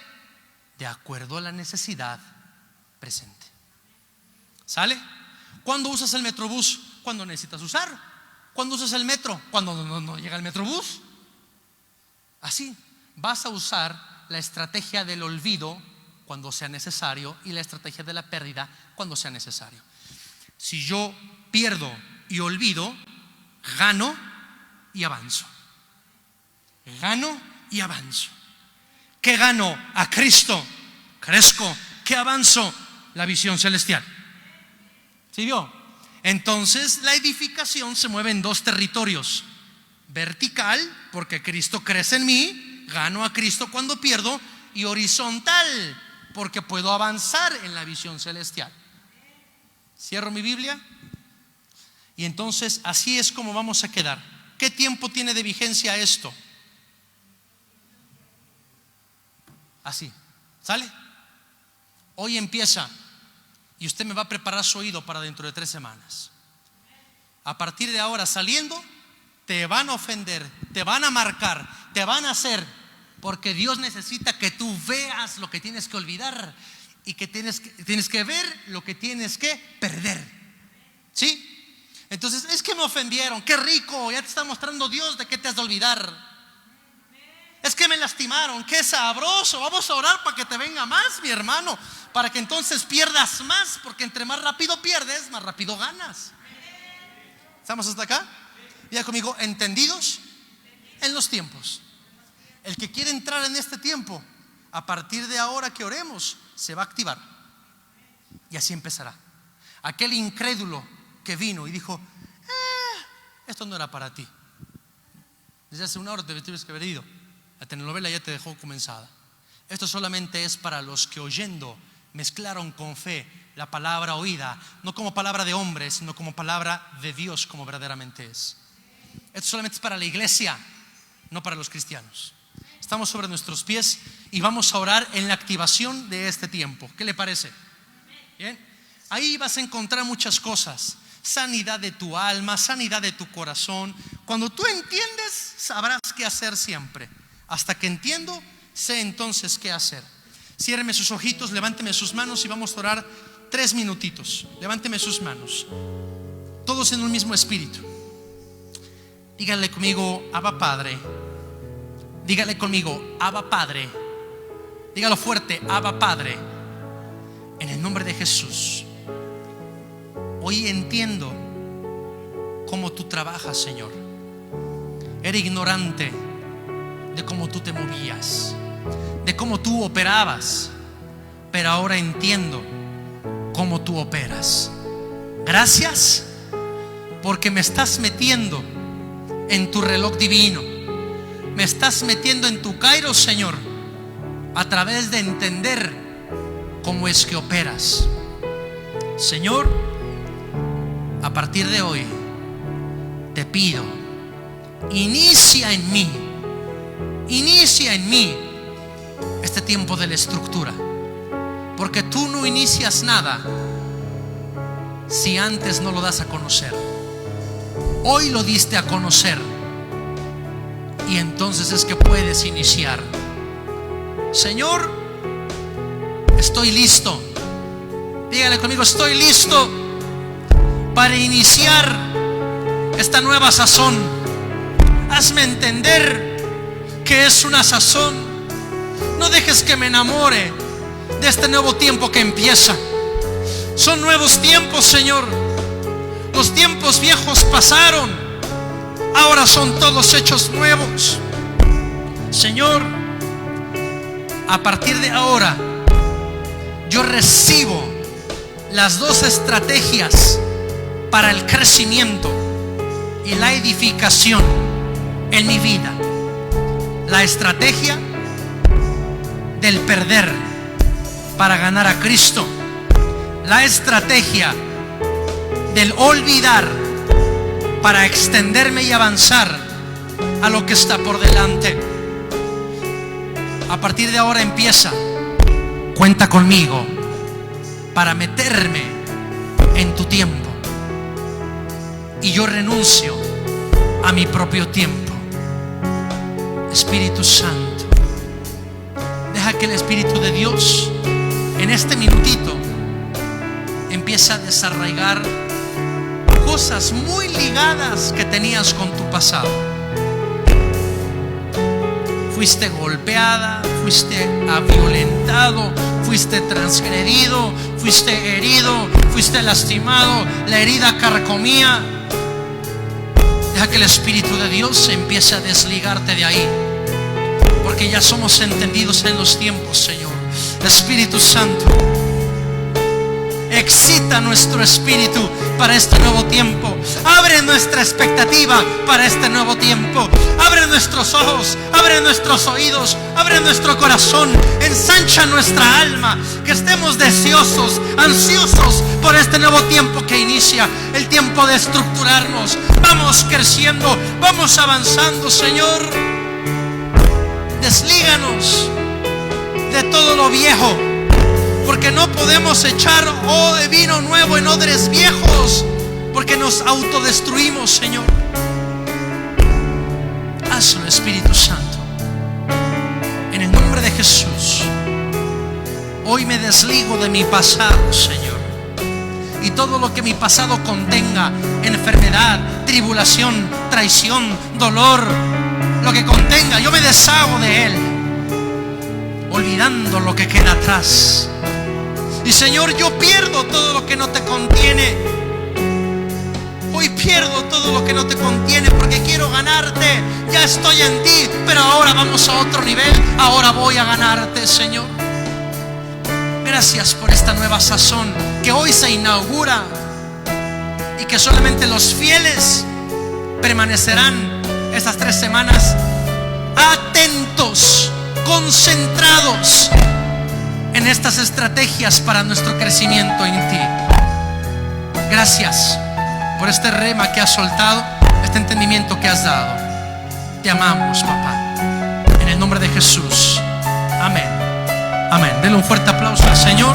De acuerdo a la necesidad presente. ¿Sale? ¿Cuándo usas el metrobús? Cuando necesitas usar. ¿Cuándo usas el metro? Cuando no llega el metrobús. Así, vas a usar la estrategia del olvido cuando sea necesario y la estrategia de la pérdida cuando sea necesario. Si yo pierdo y olvido, gano y avanzo. Gano y avanzo. ¿Qué gano? A Cristo. Crezco. ¿Qué avanzo? La visión celestial. ¿Sí vio? Entonces la edificación se mueve en dos territorios: vertical, porque Cristo crece en mí, gano a Cristo cuando pierdo, y horizontal, porque puedo avanzar en la visión celestial. Cierro mi Biblia. Y entonces así es como vamos a quedar. ¿Qué tiempo tiene de vigencia esto? Así, ¿sale? Hoy empieza y usted me va a preparar su oído para dentro de 3 semanas. A partir de ahora, saliendo, te van a ofender, te van a marcar, te van a hacer, porque Dios necesita que tú veas lo que tienes que olvidar y que tienes que ver lo que tienes que perder. ¿Sí? Entonces, es que me ofendieron, qué rico, ya te está mostrando Dios de qué te has de olvidar. Es que me lastimaron, qué sabroso, vamos a orar para que te venga más, mi hermano, para que entonces pierdas más, porque entre más rápido pierdes, más rápido ganas. ¿Estamos hasta acá? Diga conmigo, entendidos en los tiempos. El que quiere entrar en este tiempo, a partir de ahora que oremos, se va a activar. Y así empezará. Aquel incrédulo que vino y dijo, esto no era para ti. Desde hace 1 hora te tienes que haber ido. La telenovela ya te dejó comenzada. Esto solamente es para los que oyendo mezclaron con fe la palabra oída, no como palabra de hombres, sino como palabra de Dios, como verdaderamente es. Esto solamente es para la iglesia, no para los cristianos. Estamos sobre nuestros pies y vamos a orar en la activación de este tiempo. ¿Qué le parece? Bien. Ahí vas a encontrar muchas cosas. Sanidad de tu alma, sanidad de tu corazón. Cuando tú entiendes, sabrás qué hacer siempre. Hasta que entiendo, sé entonces qué hacer. Ciérreme sus ojitos, levánteme sus manos y vamos a orar 3 minutitos. Levánteme sus manos, todos en un mismo espíritu. Dígale conmigo, Abba Padre. Dígale conmigo, Abba Padre. Dígalo fuerte, Abba Padre. En el nombre de Jesús. Hoy entiendo cómo tú trabajas, Señor. Era ignorante de cómo tú te movías, de cómo tú operabas, pero ahora entiendo cómo tú operas. Gracias porque me estás metiendo en tu reloj divino, me estás metiendo en tu kairos, Señor, a través de entender cómo es que operas. Señor, a partir de hoy te pido, inicia en mí este tiempo de la estructura, porque tú no inicias nada si antes no lo das a conocer. Hoy lo diste a conocer y entonces es que puedes iniciar. Señor, estoy listo. Dígale conmigo, estoy listo para iniciar esta nueva sazón. Hazme entender que es una sazón. No dejes que me enamore de este nuevo tiempo que empieza. Son nuevos tiempos, Señor. Los tiempos viejos pasaron, ahora son todos hechos nuevos. Señor, a partir de ahora yo recibo las 2 estrategias para el crecimiento y la edificación en mi vida. La estrategia del perder para ganar a Cristo. La estrategia del olvidar para extenderme y avanzar a lo que está por delante. A partir de ahora empieza. Cuenta conmigo para meterme en tu tiempo. Y yo renuncio a mi propio tiempo. Espíritu Santo, deja que el Espíritu de Dios en este minutito empiece a desarraigar cosas muy ligadas que tenías con tu pasado. Fuiste golpeada, fuiste violentado, fuiste transgredido, fuiste herido, fuiste lastimado, la herida carcomía. Deja que el Espíritu de Dios empiece a desligarte de ahí, porque ya somos entendidos en los tiempos, Señor. Espíritu Santo, excita nuestro espíritu para este nuevo tiempo. Abre nuestra expectativa para este nuevo tiempo. Abre nuestros ojos, abre nuestros oídos, abre nuestro corazón. Ensancha nuestra alma, que estemos deseosos, ansiosos por este nuevo tiempo que inicia. El tiempo de estructurarnos. Vamos creciendo, vamos avanzando, Señor. Deslíganos de todo lo viejo, porque no podemos echar de vino nuevo en odres viejos, porque nos autodestruimos, Señor. Hazlo, Espíritu Santo, en el nombre de Jesús. Hoy me desligo de mi pasado, Señor, y todo lo que mi pasado contenga: enfermedad, tribulación, traición, dolor, lo que contenga, yo me deshago de él, olvidando lo que queda atrás. Y Señor, yo pierdo todo lo que no te contiene. Hoy pierdo todo lo que no te contiene, porque quiero ganarte. Ya estoy en ti, pero ahora vamos a otro nivel. Ahora voy a ganarte, Señor. Gracias por esta nueva sazón que hoy se inaugura, y que solamente los fieles permanecerán estas 3 semanas atentos, concentrados en estas estrategias para nuestro crecimiento en ti. Gracias por este rema que has soltado, este entendimiento que has dado. Te amamos, papá, en el nombre de Jesús. Amén. Amén. Denle un fuerte aplauso al Señor.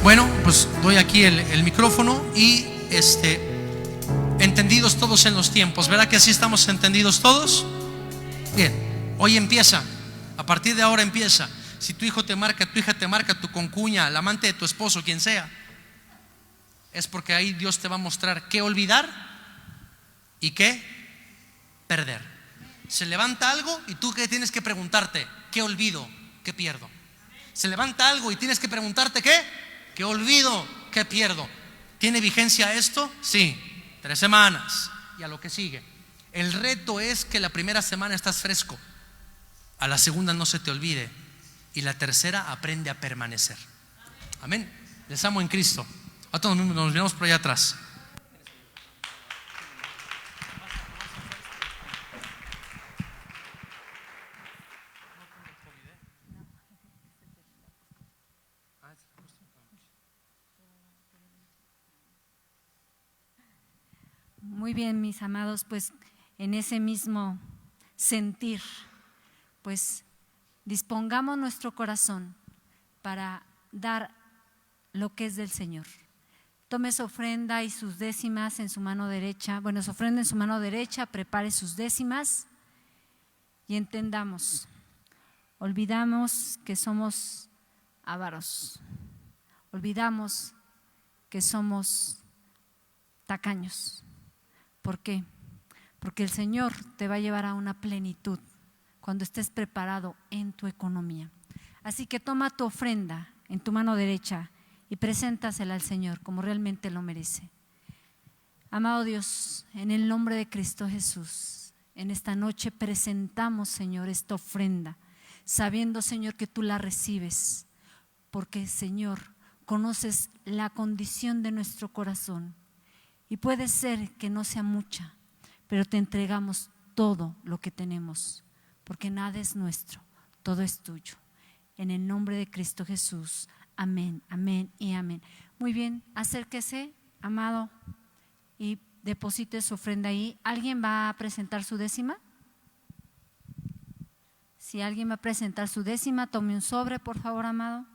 Bueno, pues doy aquí el micrófono y entendidos todos en los tiempos. ¿Verdad que así estamos entendidos todos? Bien, hoy empieza. A partir de ahora empieza. Si tu hijo te marca, tu hija te marca, tu concuña, el amante de tu esposo, quien sea, es porque ahí Dios te va a mostrar qué olvidar y qué perder. Se levanta algo y tú que tienes que preguntarte: ¿qué olvido? ¿Qué pierdo? Se levanta algo y tienes que preguntarte: ¿qué olvido? ¿Qué pierdo? ¿Tiene vigencia esto? Sí. 3 semanas y a lo que sigue. El reto es que la primera semana estás fresco, a la segunda no se te olvide, y la tercera aprende a permanecer. Amén. Les amo en Cristo. A todos nos miramos por allá atrás. Muy bien, mis amados, pues en ese mismo sentir, pues dispongamos nuestro corazón para dar lo que es del Señor. Tome su ofrenda y sus décimas en su mano derecha. Bueno, su ofrenda en su mano derecha, prepare sus décimas y entendamos. Olvidamos que somos ávaros. Olvidamos que somos tacaños. ¿Por qué? Porque el Señor te va a llevar a una plenitud cuando estés preparado en tu economía. Así que toma tu ofrenda en tu mano derecha y preséntasela al Señor como realmente lo merece. Amado Dios, en el nombre de Cristo Jesús, en esta noche presentamos, Señor, esta ofrenda, sabiendo, Señor, que tú la recibes, porque, Señor, conoces la condición de nuestro corazón. Y puede ser que no sea mucha, pero te entregamos todo lo que tenemos, porque nada es nuestro, todo es tuyo. En el nombre de Cristo Jesús, amén, amén y amén. Muy bien, acérquese, amado, y deposite su ofrenda ahí. ¿Alguien va a presentar su décima? Si alguien va a presentar su décima, tome un sobre, por favor, amado.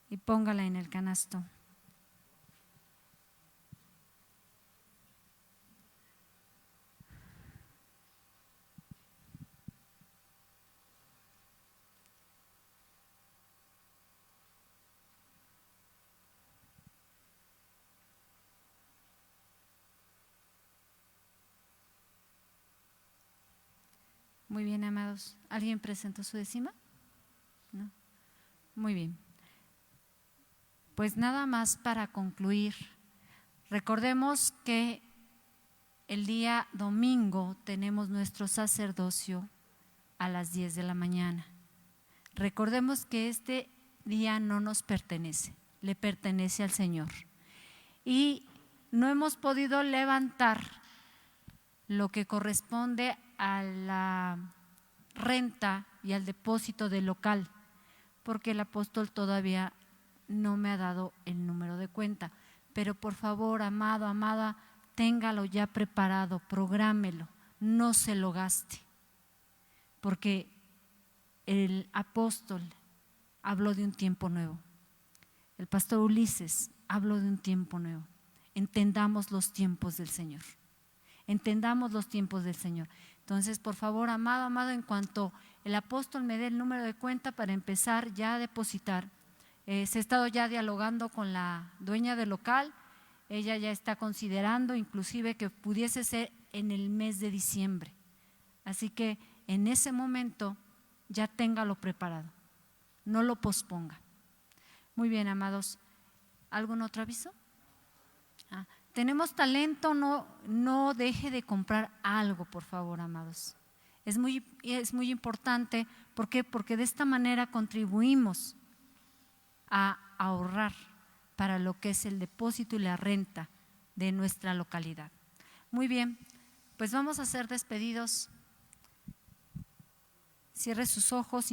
Y póngala en el canasto. Muy bien, amados. ¿Alguien presentó su décima? ¿No? Muy bien. Pues nada más para concluir, recordemos que el día domingo tenemos nuestro sacerdocio a las 10 de la mañana. Recordemos que este día no nos pertenece, le pertenece al Señor. Y no hemos podido levantar lo que corresponde a la renta y al depósito del local, porque el apóstol todavía no me ha dado el número de cuenta. Pero por favor, amado, amada, téngalo ya preparado, prográmelo, no se lo gaste, porque el apóstol habló de un tiempo nuevo. El pastor Ulises habló de un tiempo nuevo. Entendamos los tiempos del Señor. Entendamos los tiempos del Señor. Entonces, por favor, amado, amado, en cuanto el apóstol me dé el número de cuenta para empezar ya a depositar, se ha estado ya dialogando con la dueña del local. Ella ya está considerando inclusive que pudiese ser en el mes de diciembre. Así que en ese momento ya téngalo preparado, no lo posponga. Muy bien, amados. ¿Algún otro aviso? Tenemos talento, no deje de comprar algo, por favor, amados. Es muy importante. ¿Por qué? Porque de esta manera contribuimos a ahorrar para lo que es el depósito y la renta de nuestra localidad. Muy bien, pues vamos a ser despedidos. Cierre sus ojos,